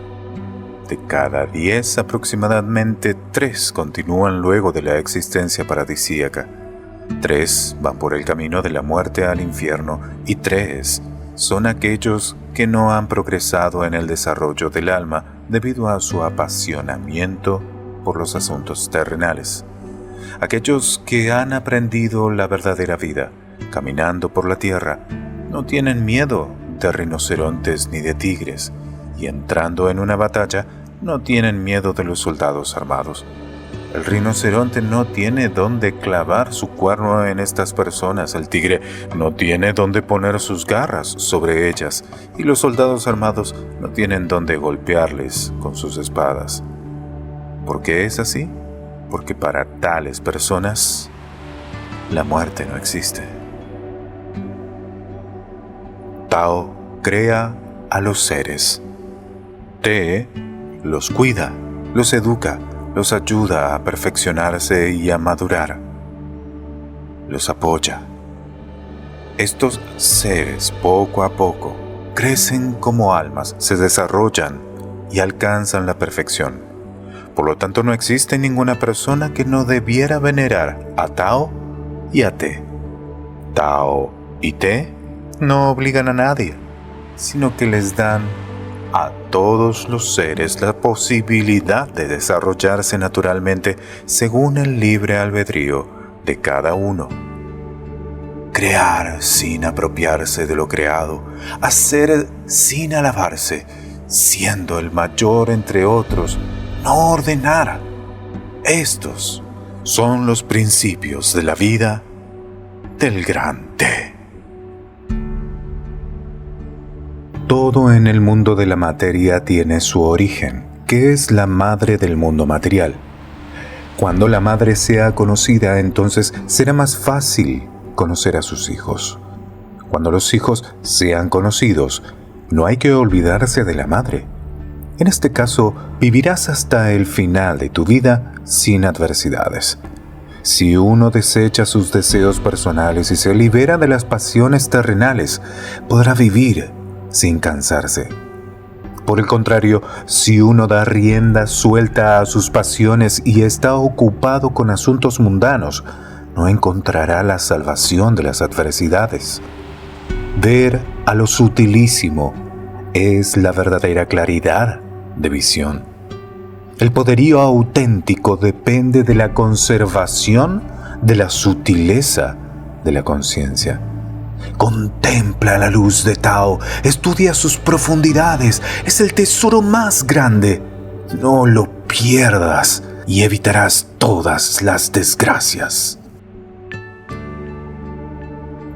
De cada 10 aproximadamente 3 continúan luego de la existencia paradisíaca. 3 van por el camino de la muerte al infierno y 3 son aquellos que no han progresado en el desarrollo del alma debido a su apasionamiento por los asuntos terrenales. Aquellos que han aprendido la verdadera vida, caminando por la tierra, no tienen miedo de rinocerontes ni de tigres, y entrando en una batalla, no tienen miedo de los soldados armados. El rinoceronte no tiene dónde clavar su cuerno en estas personas, el tigre no tiene dónde poner sus garras sobre ellas, y los soldados armados no tienen dónde golpearles con sus espadas. ¿Por qué es así? Porque para tales personas, la muerte no existe. Tao crea a los seres. Te los cuida, los educa, los ayuda a perfeccionarse y a madurar. Los apoya. Estos seres poco a poco crecen como almas, se desarrollan y alcanzan la perfección. Por lo tanto, no existe ninguna persona que no debiera venerar a Tao y a Te. Tao y Te no obligan a nadie, sino que les dan a todos los seres la posibilidad de desarrollarse naturalmente según el libre albedrío de cada uno. Crear sin apropiarse de lo creado, hacer sin alabarse, siendo el mayor entre otros, no ordenar. Estos son los principios de la vida del gran Te. Todo en el mundo de la materia tiene su origen, que es la madre del mundo material. Cuando la madre sea conocida, entonces será más fácil conocer a sus hijos. Cuando los hijos sean conocidos, no hay que olvidarse de la madre. En este caso, vivirás hasta el final de tu vida sin adversidades. Si uno desecha sus deseos personales y se libera de las pasiones terrenales, podrá vivir sin cansarse. Por el contrario, si uno da rienda suelta a sus pasiones y está ocupado con asuntos mundanos, no encontrará la salvación de las adversidades. Ver a lo sutilísimo es la verdadera claridad de visión. El poderío auténtico depende de la conservación de la sutileza de la conciencia. Contempla la luz de Tao, estudia sus profundidades, es el tesoro más grande. No lo pierdas y evitarás todas las desgracias.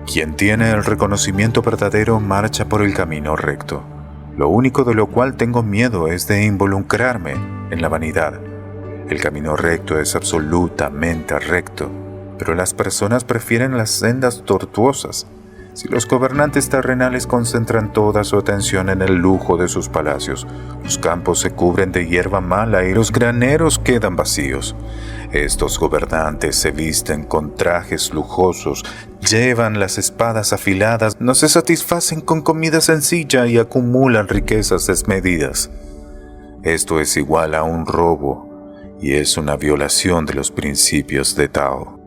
Quien tiene el reconocimiento verdadero marcha por el camino recto. Lo único de lo cual tengo miedo es de involucrarme en la vanidad. El camino recto es absolutamente recto, pero las personas prefieren las sendas tortuosas. Si los gobernantes terrenales concentran toda su atención en el lujo de sus palacios, los campos se cubren de hierba mala y los graneros quedan vacíos. Estos gobernantes se visten con trajes lujosos, llevan las espadas afiladas, no se satisfacen con comida sencilla y acumulan riquezas desmedidas. Esto es igual a un robo y es una violación de los principios de Tao.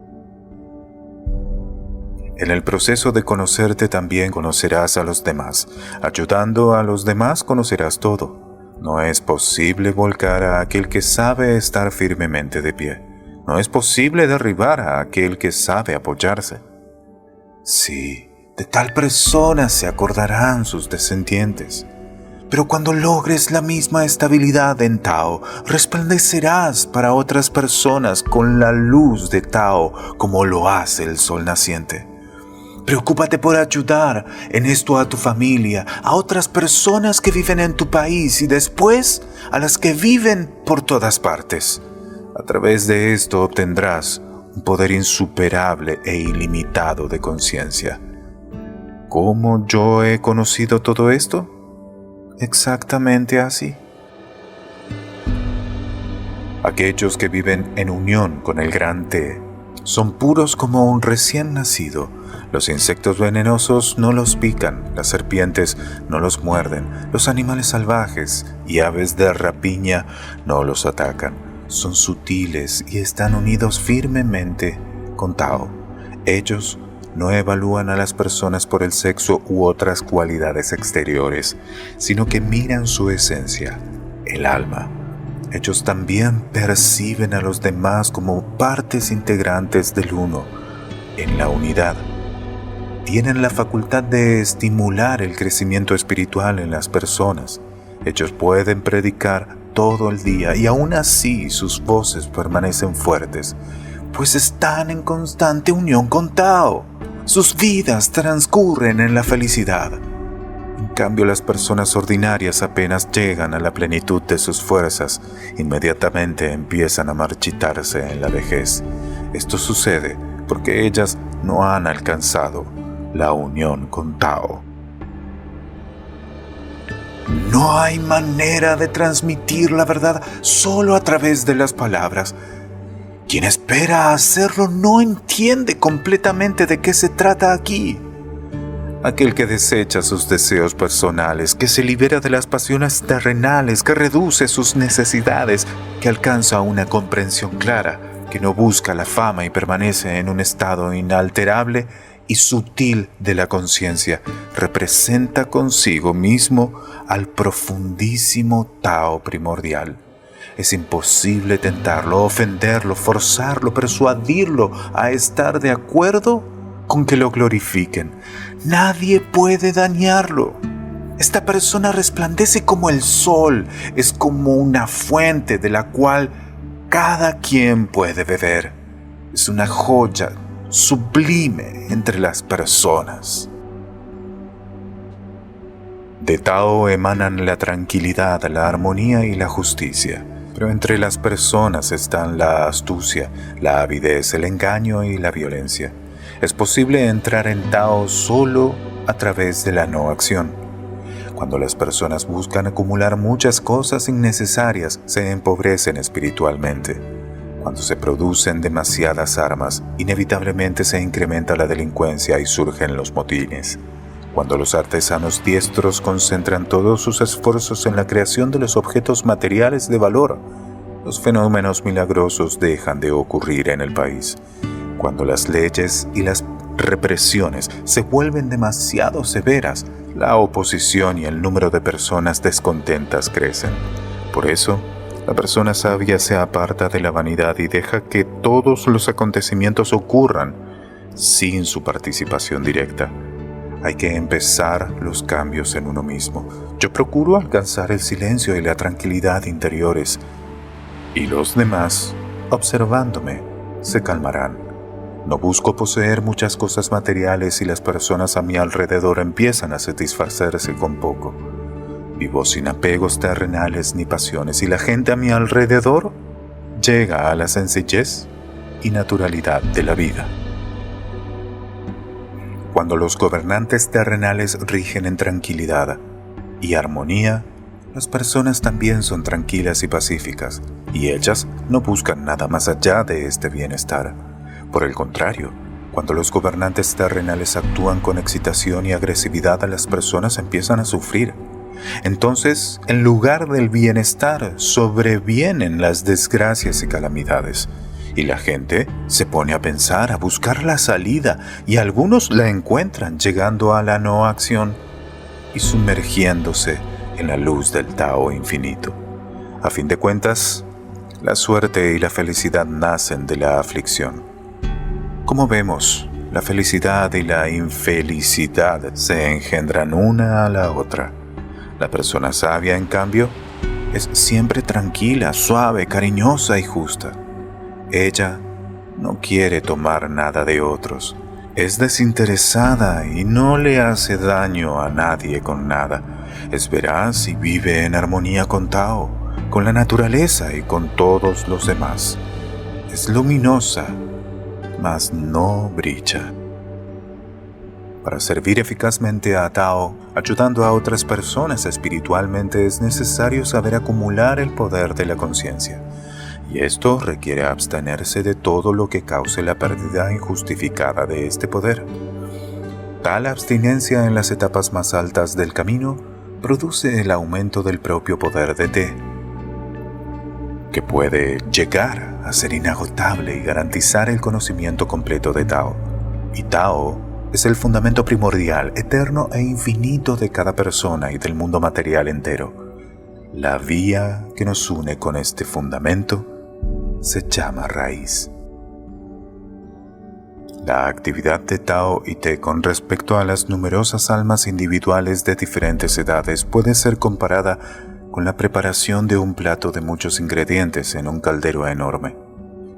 En el proceso de conocerte también conocerás a los demás. Ayudando a los demás conocerás todo. No es posible volcar a aquel que sabe estar firmemente de pie. No es posible derribar a aquel que sabe apoyarse. Sí, de tal persona se acordarán sus descendientes. Pero cuando logres la misma estabilidad en Tao, resplandecerás para otras personas con la luz de Tao como lo hace el sol naciente. Preocúpate por ayudar en esto a tu familia, a otras personas que viven en tu país y después a las que viven por todas partes. A través de esto obtendrás un poder insuperable e ilimitado de conciencia. ¿Cómo yo he conocido todo esto? Exactamente así. Aquellos que viven en unión con el gran Te son puros como un recién nacido. Los insectos venenosos no los pican, las serpientes no los muerden, los animales salvajes y aves de rapiña no los atacan. Son sutiles y están unidos firmemente con Tao. Ellos no evalúan a las personas por el sexo u otras cualidades exteriores, sino que miran su esencia, el alma. Ellos también perciben a los demás como partes integrantes del uno, en la unidad. Tienen la facultad de estimular el crecimiento espiritual en las personas. Ellos pueden predicar todo el día y aún así sus voces permanecen fuertes, pues están en constante unión con Tao. Sus vidas transcurren en la felicidad. En cambio, las personas ordinarias apenas llegan a la plenitud de sus fuerzas, inmediatamente empiezan a marchitarse en la vejez. Esto sucede porque ellas no han alcanzado la unión con Tao. No hay manera de transmitir la verdad solo a través de las palabras. Quien espera hacerlo no entiende completamente de qué se trata aquí. Aquel que desecha sus deseos personales, que se libera de las pasiones terrenales, que reduce sus necesidades, que alcanza una comprensión clara, que no busca la fama y permanece en un estado inalterable y sutil de la conciencia, representa consigo mismo al profundísimo Tao primordial. Es imposible tentarlo, ofenderlo, forzarlo, persuadirlo a estar de acuerdo con que lo glorifiquen. Nadie puede dañarlo. Esta persona resplandece como el sol, es como una fuente de la cual cada quien puede beber. Es una joya sublime entre las personas. De Tao emanan la tranquilidad, la armonía y la justicia. Pero entre las personas están la astucia, la avidez, el engaño y la violencia. Es posible entrar en Tao solo a través de la no acción. Cuando las personas buscan acumular muchas cosas innecesarias, se empobrecen espiritualmente. Cuando se producen demasiadas armas, inevitablemente se incrementa la delincuencia y surgen los motines. Cuando los artesanos diestros concentran todos sus esfuerzos en la creación de los objetos materiales de valor, los fenómenos milagrosos dejan de ocurrir en el país. Cuando las leyes y las represiones se vuelven demasiado severas, la oposición y el número de personas descontentas crecen. Por eso, la persona sabia se aparta de la vanidad y deja que todos los acontecimientos ocurran sin su participación directa. Hay que empezar los cambios en uno mismo. Yo procuro alcanzar el silencio y la tranquilidad interiores, y los demás, observándome, se calmarán. No busco poseer muchas cosas materiales y las personas a mi alrededor empiezan a satisfacerse con poco. Vivo sin apegos terrenales ni pasiones y la gente a mi alrededor llega a la sencillez y naturalidad de la vida. Cuando los gobernantes terrenales rigen en tranquilidad y armonía, las personas también son tranquilas y pacíficas, y ellas no buscan nada más allá de este bienestar. Por el contrario, cuando los gobernantes terrenales actúan con excitación y agresividad, las personas empiezan a sufrir. Entonces, en lugar del bienestar, sobrevienen las desgracias y calamidades. Y la gente se pone a pensar, a buscar la salida, y algunos la encuentran llegando a la no acción y sumergiéndose en la luz del Tao infinito. A fin de cuentas, la suerte y la felicidad nacen de la aflicción. Como vemos, la felicidad y la infelicidad se engendran una a la otra. La persona sabia, en cambio, es siempre tranquila, suave, cariñosa y justa. Ella no quiere tomar nada de otros. Es desinteresada y no le hace daño a nadie con nada. Es veraz y vive en armonía con Tao, con la naturaleza y con todos los demás. Es luminosa, mas no brilla. Para servir eficazmente a Tao, ayudando a otras personas espiritualmente, es necesario saber acumular el poder de la conciencia. Y esto requiere abstenerse de todo lo que cause la pérdida injustificada de este poder. Tal abstinencia en las etapas más altas del camino produce el aumento del propio poder de Te, que puede llegar a ser inagotable y garantizar el conocimiento completo de Tao. Y Tao es el fundamento primordial, eterno e infinito de cada persona y del mundo material entero. La vía que nos une con este fundamento se llama raíz. La actividad de Tao y Te con respecto a las numerosas almas individuales de diferentes edades puede ser comparada con la preparación de un plato de muchos ingredientes en un caldero enorme.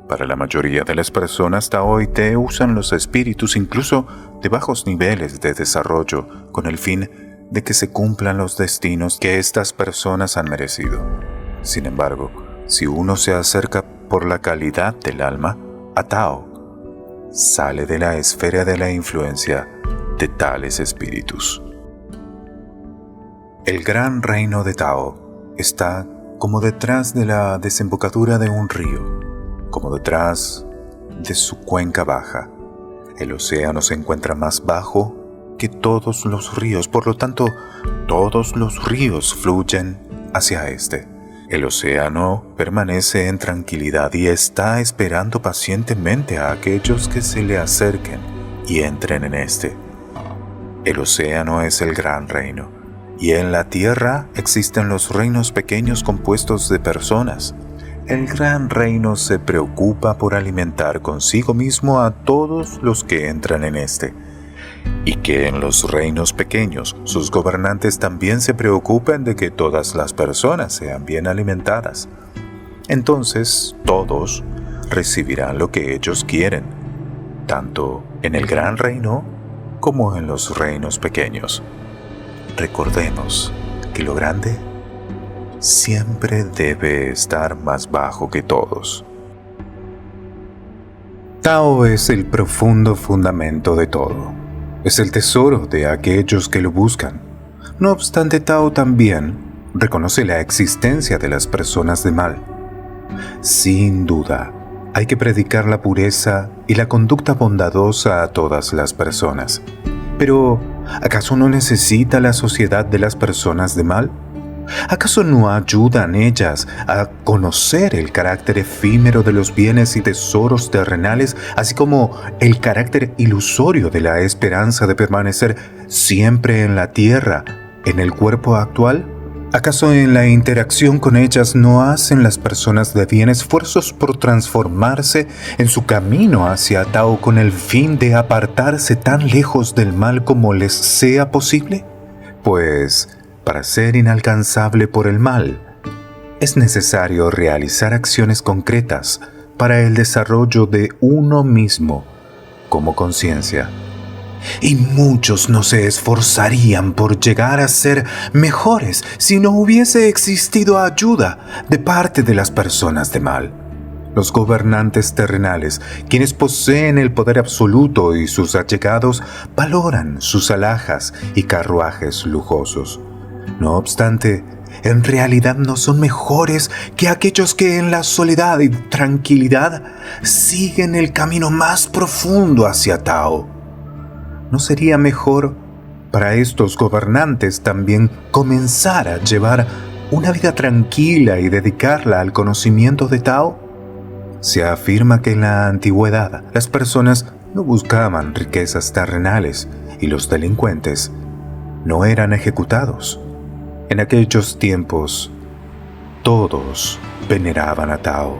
Para la mayoría de las personas, Tao y Te usan los espíritus incluso de bajos niveles de desarrollo con el fin de que se cumplan los destinos que estas personas han merecido. Sin embargo, si uno se acerca por la calidad del alma a Tao, sale de la esfera de la influencia de tales espíritus. El gran reino de Tao está como detrás de la desembocadura de un río, como detrás de su cuenca baja. El océano se encuentra más bajo que todos los ríos, por lo tanto, todos los ríos fluyen hacia este. El océano permanece en tranquilidad y está esperando pacientemente a aquellos que se le acerquen y entren en este. El océano es el gran reino, y en la tierra existen los reinos pequeños compuestos de personas. El gran reino se preocupa por alimentar consigo mismo a todos los que entran en este, y que en los reinos pequeños sus gobernantes también se preocupen de que todas las personas sean bien alimentadas. Entonces todos recibirán lo que ellos quieren, tanto en el gran reino como en los reinos pequeños. Recordemos que lo grande siempre debe estar más bajo que todos. Tao es el profundo fundamento de todo. Es el tesoro de aquellos que lo buscan. No obstante, Tao también reconoce la existencia de las personas de mal. Sin duda, hay que predicar la pureza y la conducta bondadosa a todas las personas. Pero, ¿acaso no necesita la sociedad de las personas de mal? ¿Acaso no ayudan ellas a conocer el carácter efímero de los bienes y tesoros terrenales, así como el carácter ilusorio de la esperanza de permanecer siempre en la tierra, en el cuerpo actual? ¿Acaso en la interacción con ellas no hacen las personas de bien esfuerzos por transformarse en su camino hacia Tao con el fin de apartarse tan lejos del mal como les sea posible? Pues, para ser inalcanzable por el mal, es necesario realizar acciones concretas para el desarrollo de uno mismo como conciencia. Y muchos no se esforzarían por llegar a ser mejores si no hubiese existido ayuda de parte de las personas de mal. Los gobernantes terrenales, quienes poseen el poder absoluto y sus allegados, valoran sus alhajas y carruajes lujosos. No obstante, en realidad no son mejores que aquellos que en la soledad y tranquilidad siguen el camino más profundo hacia Tao. ¿No sería mejor para estos gobernantes también comenzar a llevar una vida tranquila y dedicarla al conocimiento de Tao? Se afirma que en la antigüedad las personas no buscaban riquezas terrenales y los delincuentes no eran ejecutados. En aquellos tiempos, todos veneraban a Tao.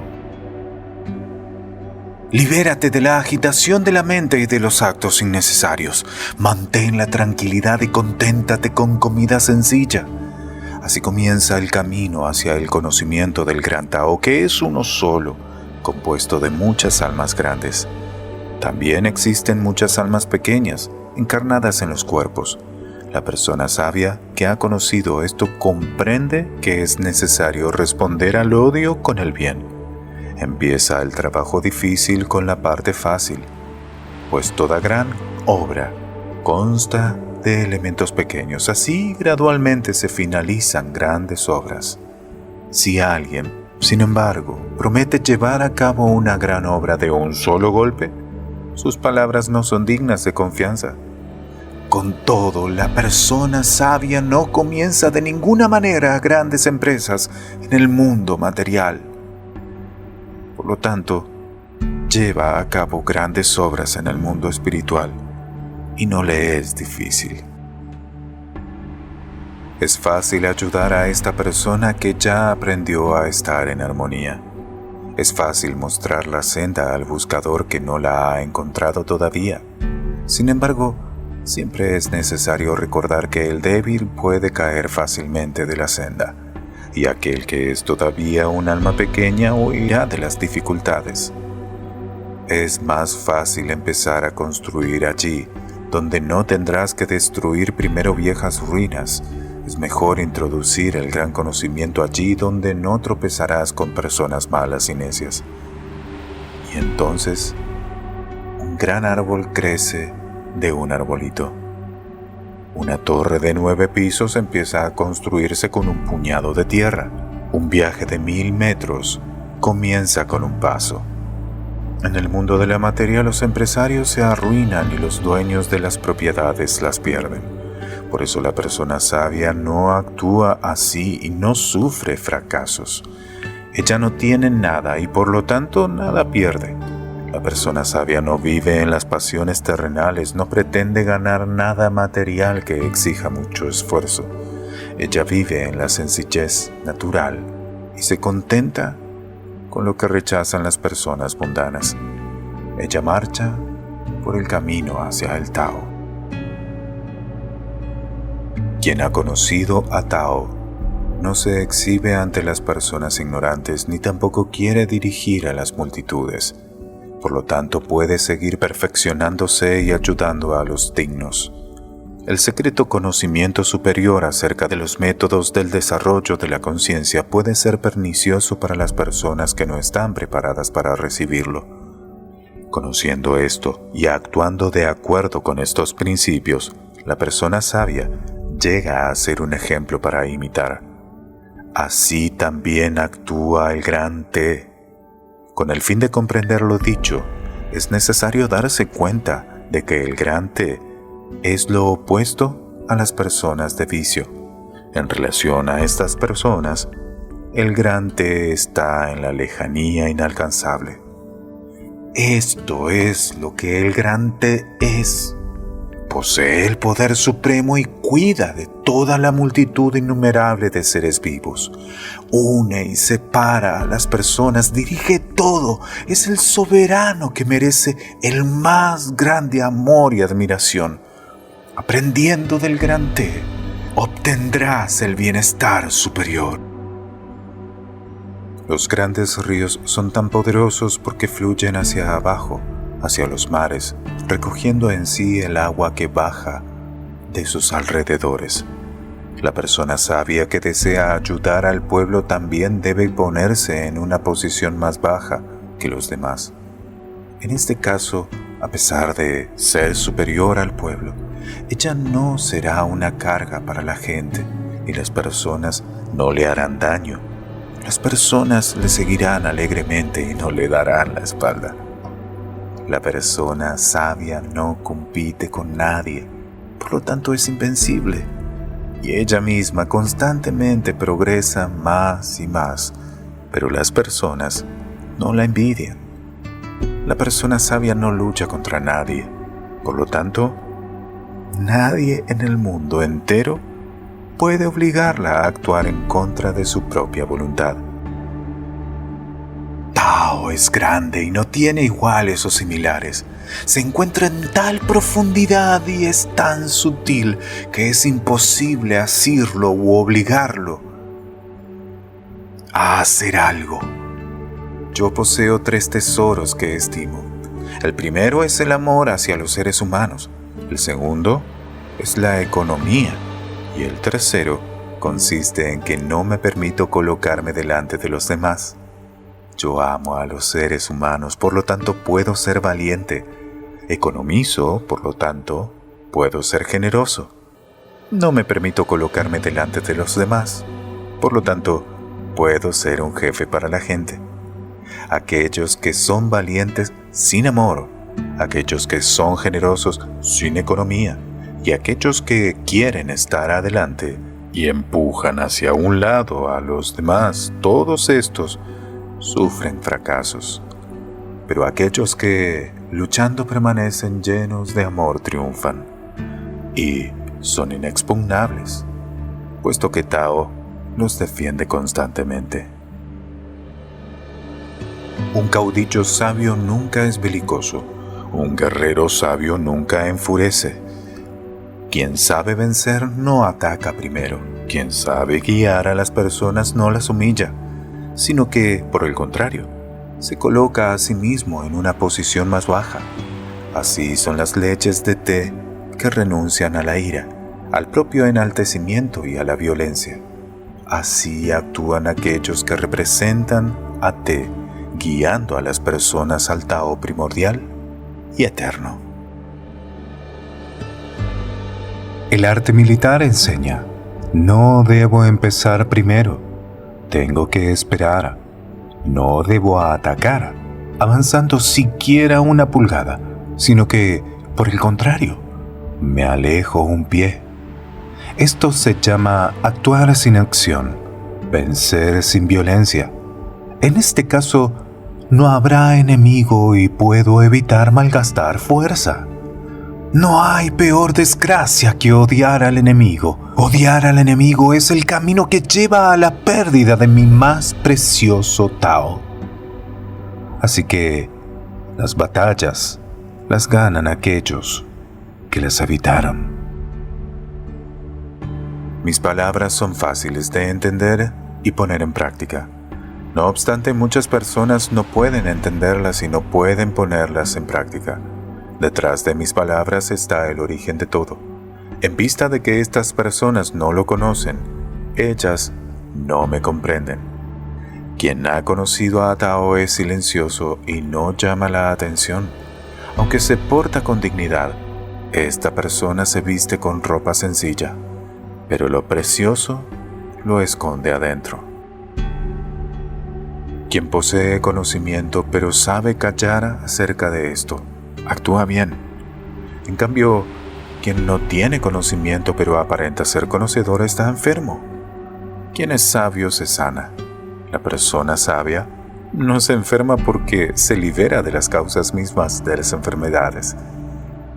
Libérate de la agitación de la mente y de los actos innecesarios. Mantén la tranquilidad y conténtate con comida sencilla. Así comienza el camino hacia el conocimiento del Gran Tao, que es uno solo, compuesto de muchas almas grandes. También existen muchas almas pequeñas, encarnadas en los cuerpos. La persona sabia que ha conocido esto comprende que es necesario responder al odio con el bien. Empieza el trabajo difícil con la parte fácil, pues toda gran obra consta de elementos pequeños. Así gradualmente se finalizan grandes obras. Si alguien, sin embargo, promete llevar a cabo una gran obra de un solo golpe, sus palabras no son dignas de confianza. Con todo, la persona sabia no comienza de ninguna manera grandes empresas en el mundo material. Por lo tanto, lleva a cabo grandes obras en el mundo espiritual y no le es difícil. Es fácil ayudar a esta persona que ya aprendió a estar en armonía. Es fácil mostrar la senda al buscador que no la ha encontrado todavía. Sin embargo, siempre es necesario recordar que el débil puede caer fácilmente de la senda, y aquel que es todavía un alma pequeña huirá de las dificultades. Es más fácil empezar a construir allí, donde no tendrás que destruir primero viejas ruinas. Es mejor introducir el gran conocimiento allí donde no tropezarás con personas malas y necias. Y entonces, un gran árbol crece de un arbolito. Una torre de 9 pisos empieza a construirse con un puñado de tierra. Un viaje de 1000 metros comienza con un paso. En el mundo de la materia, los empresarios se arruinan y los dueños de las propiedades las pierden. Por eso la persona sabia no actúa así y no sufre fracasos. Ella no tiene nada y por lo tanto nada pierde. La persona sabia no vive en las pasiones terrenales, no pretende ganar nada material que exija mucho esfuerzo. Ella vive en la sencillez natural y se contenta con lo que rechazan las personas mundanas. Ella marcha por el camino hacia el Tao. Quien ha conocido a Tao no se exhibe ante las personas ignorantes ni tampoco quiere dirigir a las multitudes. Por lo tanto, puede seguir perfeccionándose y ayudando a los dignos. El secreto conocimiento superior acerca de los métodos del desarrollo de la conciencia puede ser pernicioso para las personas que no están preparadas para recibirlo. Conociendo esto y actuando de acuerdo con estos principios, la persona sabia llega a ser un ejemplo para imitar. Así también actúa el gran Te. Con el fin de comprender lo dicho, es necesario darse cuenta de que el gran Te es lo opuesto a las personas de vicio. En relación a estas personas, el gran Te está en la lejanía inalcanzable. Esto es lo que el gran Te es. Posee el poder supremo y cuida de toda la multitud innumerable de seres vivos. Une y separa a las personas, dirige todo. Es el soberano que merece el más grande amor y admiración. Aprendiendo del gran Te, obtendrás el bienestar superior. Los grandes ríos son tan poderosos porque fluyen hacia abajo, hacia los mares, recogiendo en sí el agua que baja de sus alrededores. La persona sabia que desea ayudar al pueblo también debe ponerse en una posición más baja que los demás. En este caso, a pesar de ser superior al pueblo, ella no será una carga para la gente y las personas no le harán daño. Las personas le seguirán alegremente y no le darán la espalda. La persona sabia no compite con nadie, por lo tanto es invencible. Y ella misma constantemente progresa más y más, pero las personas no la envidian. La persona sabia no lucha contra nadie, por lo tanto, nadie en el mundo entero puede obligarla a actuar en contra de su propia voluntad. Tao es grande y no tiene iguales o similares. Se encuentra en tal profundidad y es tan sutil que es imposible asirlo u obligarlo a hacer algo. Yo poseo 3 tesoros que estimo. El primero es el amor hacia los seres humanos. El segundo es la economía. Y el tercero consiste en que no me permito colocarme delante de los demás. Yo amo a los seres humanos, por lo tanto puedo ser valiente. Economizo, por lo tanto, puedo ser generoso. No me permito colocarme delante de los demás, por lo tanto, puedo ser un jefe para la gente. Aquellos que son valientes sin amor, aquellos que son generosos sin economía, y aquellos que quieren estar adelante y empujan hacia un lado a los demás, todos estos sufren fracasos. Pero aquellos que, luchando, permanecen llenos de amor, triunfan y son inexpugnables, puesto que Tao los defiende constantemente. Un caudillo sabio nunca es belicoso, un guerrero sabio nunca enfurece. Quien sabe vencer no ataca primero, quien sabe guiar a las personas no las humilla, sino que, por el contrario, se coloca a sí mismo en una posición más baja. Así son las leches de té que renuncian a la ira, al propio enaltecimiento y a la violencia. Así actúan aquellos que representan a té, guiando a las personas al Tao primordial y eterno. El arte militar enseña: no debo empezar primero, tengo que esperar. No debo atacar, avanzando siquiera una pulgada, sino que, por el contrario, me alejo un pie. Esto se llama actuar sin acción, vencer sin violencia. En este caso, no habrá enemigo y puedo evitar malgastar fuerza. No hay peor desgracia que odiar al enemigo. Odiar al enemigo es el camino que lleva a la pérdida de mi más precioso Tao. Así que las batallas las ganan aquellos que las evitaron. Mis palabras son fáciles de entender y poner en práctica. No obstante, muchas personas no pueden entenderlas y no pueden ponerlas en práctica. Detrás de mis palabras está el origen de todo. En vista de que estas personas no lo conocen, ellas no me comprenden. Quien ha conocido a Tao es silencioso y no llama la atención. Aunque se porta con dignidad, esta persona se viste con ropa sencilla, pero lo precioso lo esconde adentro. Quien posee conocimiento pero sabe callar acerca de esto, actúa bien. En cambio, quien no tiene conocimiento pero aparenta ser conocedor está enfermo. Quien es sabio se sana. La persona sabia no se enferma porque se libera de las causas mismas de las enfermedades.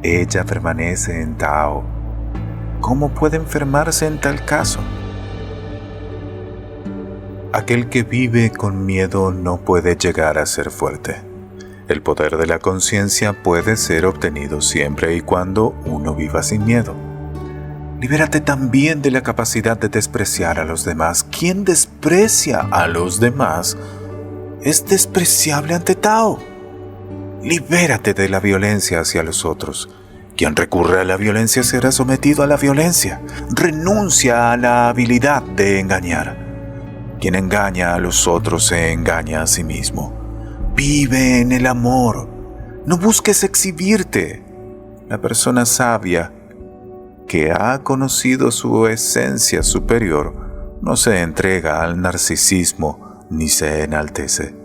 Ella permanece en Tao. ¿Cómo puede enfermarse en tal caso? Aquel que vive con miedo no puede llegar a ser fuerte. El poder de la conciencia puede ser obtenido siempre y cuando uno viva sin miedo. Libérate también de la capacidad de despreciar a los demás. Quien desprecia a los demás es despreciable ante Tao. Libérate de la violencia hacia los otros. Quien recurre a la violencia será sometido a la violencia. Renuncia a la habilidad de engañar. Quien engaña a los otros se engaña a sí mismo. Vive en el amor. No busques exhibirte. La persona sabia que ha conocido su esencia superior no se entrega al narcisismo ni se enaltece.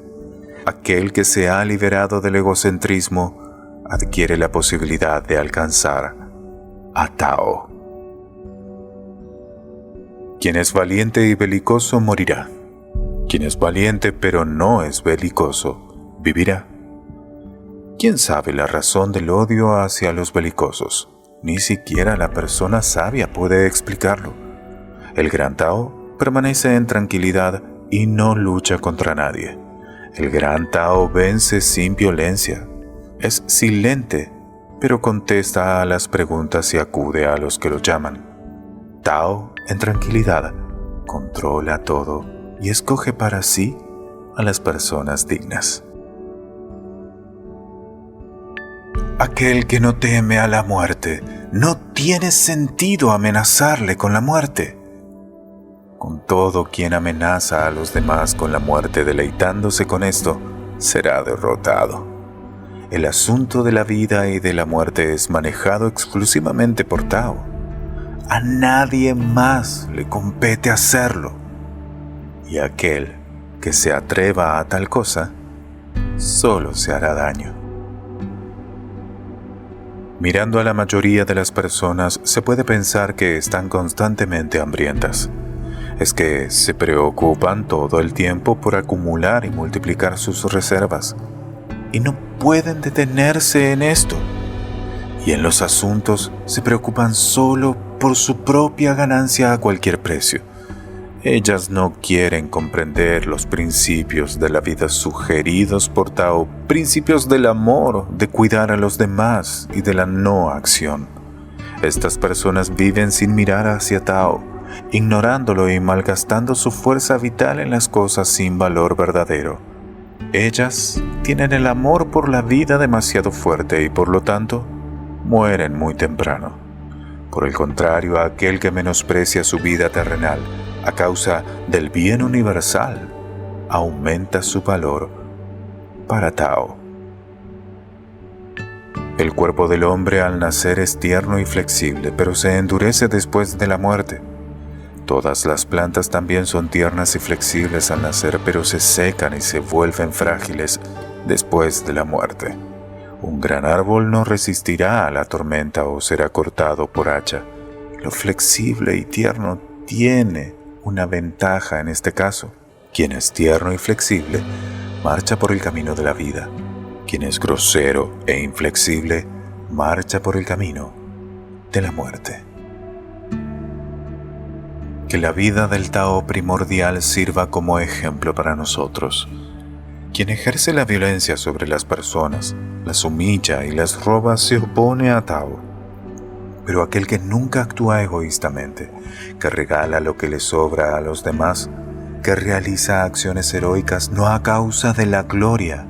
Aquel que se ha liberado del egocentrismo adquiere la posibilidad de alcanzar a Tao. Quien es valiente y belicoso morirá. Quien es valiente pero no es belicoso, vivirá. ¿Quién sabe la razón del odio hacia los belicosos? Ni siquiera la persona sabia puede explicarlo. El gran Tao permanece en tranquilidad y no lucha contra nadie. El gran Tao vence sin violencia. Es silente, pero contesta a las preguntas y acude a los que lo llaman. Tao, en tranquilidad, controla todo y escoge para sí a las personas dignas. Aquel que no teme a la muerte, no tiene sentido amenazarle con la muerte. Con todo, quien amenaza a los demás con la muerte deleitándose con esto, será derrotado. El asunto de la vida y de la muerte es manejado exclusivamente por Tao. A nadie más le compete hacerlo. Y aquel que se atreva a tal cosa, solo se hará daño. Mirando a la mayoría de las personas, se puede pensar que están constantemente hambrientas. Es que se preocupan todo el tiempo por acumular y multiplicar sus reservas, y no pueden detenerse en esto. Y en los asuntos se preocupan solo por su propia ganancia a cualquier precio. Ellas no quieren comprender los principios de la vida sugeridos por Tao, principios del amor, de cuidar a los demás y de la no acción. Estas personas viven sin mirar hacia Tao, ignorándolo y malgastando su fuerza vital en las cosas sin valor verdadero. Ellas tienen el amor por la vida demasiado fuerte y por lo tanto mueren muy temprano. Por el contrario, aquel que menosprecia su vida terrenal a causa del bien universal aumenta su valor para Tao. El cuerpo del hombre al nacer es tierno y flexible, pero se endurece después de la muerte. Todas las plantas también son tiernas y flexibles al nacer, pero se secan y se vuelven frágiles después de la muerte. Un gran árbol no resistirá a la tormenta o será cortado por hacha. Lo flexible y tierno tiene una ventaja en este caso. Quien es tierno y flexible marcha por el camino de la vida. Quien es grosero e inflexible marcha por el camino de la muerte. Que la vida del Tao primordial sirva como ejemplo para nosotros. Quien ejerce la violencia sobre las personas, las humilla y las roba se opone a Tao. Pero aquel que nunca actúa egoístamente, que regala lo que le sobra a los demás, que realiza acciones heroicas no a causa de la gloria,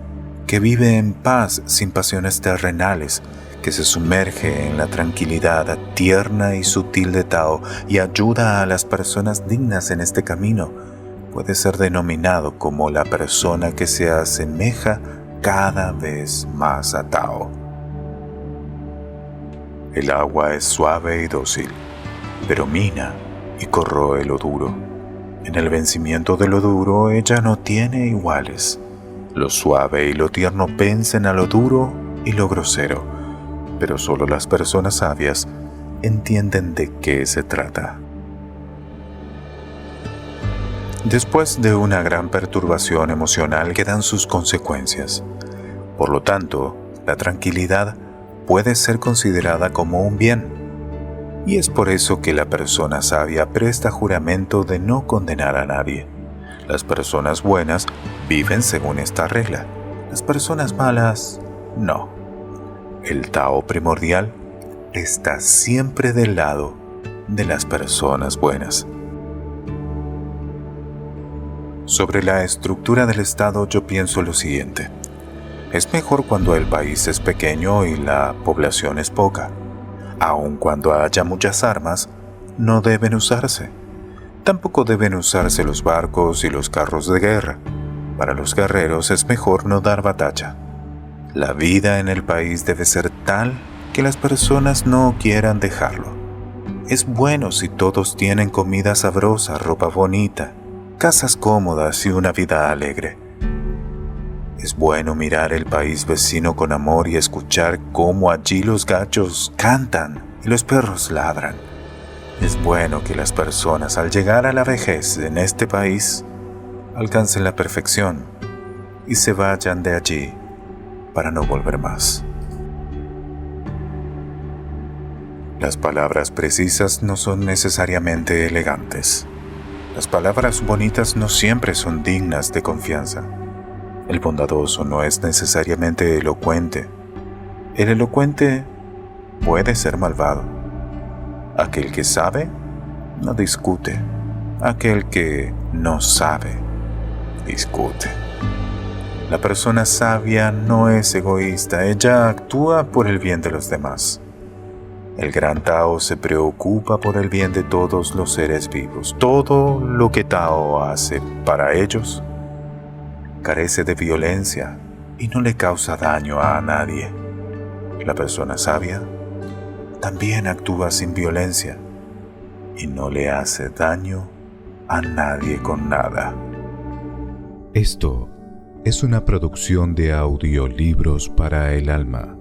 que vive en paz sin pasiones terrenales, que se sumerge en la tranquilidad tierna y sutil de Tao y ayuda a las personas dignas en este camino, puede ser denominado como la persona que se asemeja cada vez más a Tao. El agua es suave y dócil, pero mina y corroe lo duro. En el vencimiento de lo duro ella no tiene iguales. Lo suave y lo tierno vencen a lo duro y lo grosero, pero solo las personas sabias entienden de qué se trata. Después de una gran perturbación emocional quedan sus consecuencias. Por lo tanto, la tranquilidad puede ser considerada como un bien. Y es por eso que la persona sabia presta juramento de no condenar a nadie. Las personas buenas viven según esta regla. Las personas malas, no. El Tao primordial está siempre del lado de las personas buenas. Sobre la estructura del Estado yo pienso lo siguiente. Es mejor cuando el país es pequeño y la población es poca. Aun cuando haya muchas armas, no deben usarse. Tampoco deben usarse los barcos y los carros de guerra. Para los guerreros es mejor no dar batalla. La vida en el país debe ser tal que las personas no quieran dejarlo. Es bueno si todos tienen comida sabrosa, ropa bonita, casas cómodas y una vida alegre. Es bueno mirar el país vecino con amor y escuchar cómo allí los gallos cantan y los perros ladran. Es bueno que las personas al llegar a la vejez en este país alcancen la perfección y se vayan de allí para no volver más. Las palabras precisas no son necesariamente elegantes. Las palabras bonitas no siempre son dignas de confianza. El bondadoso no es necesariamente elocuente. El elocuente puede ser malvado. Aquel que sabe, no discute. Aquel que no sabe, discute. La persona sabia no es egoísta, ella actúa por el bien de los demás. El gran Tao se preocupa por el bien de todos los seres vivos. Todo lo que Tao hace para ellos carece de violencia y no le causa daño a nadie. La persona sabia también actúa sin violencia y no le hace daño a nadie con nada. Esto es una producción de audiolibros para el alma.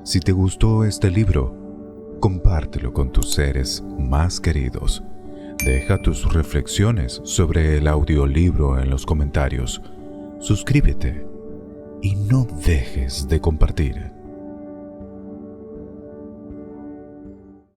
Si te gustó este libro, compártelo con tus seres más queridos. Deja tus reflexiones sobre el audiolibro en los comentarios. Suscríbete y no dejes de compartir.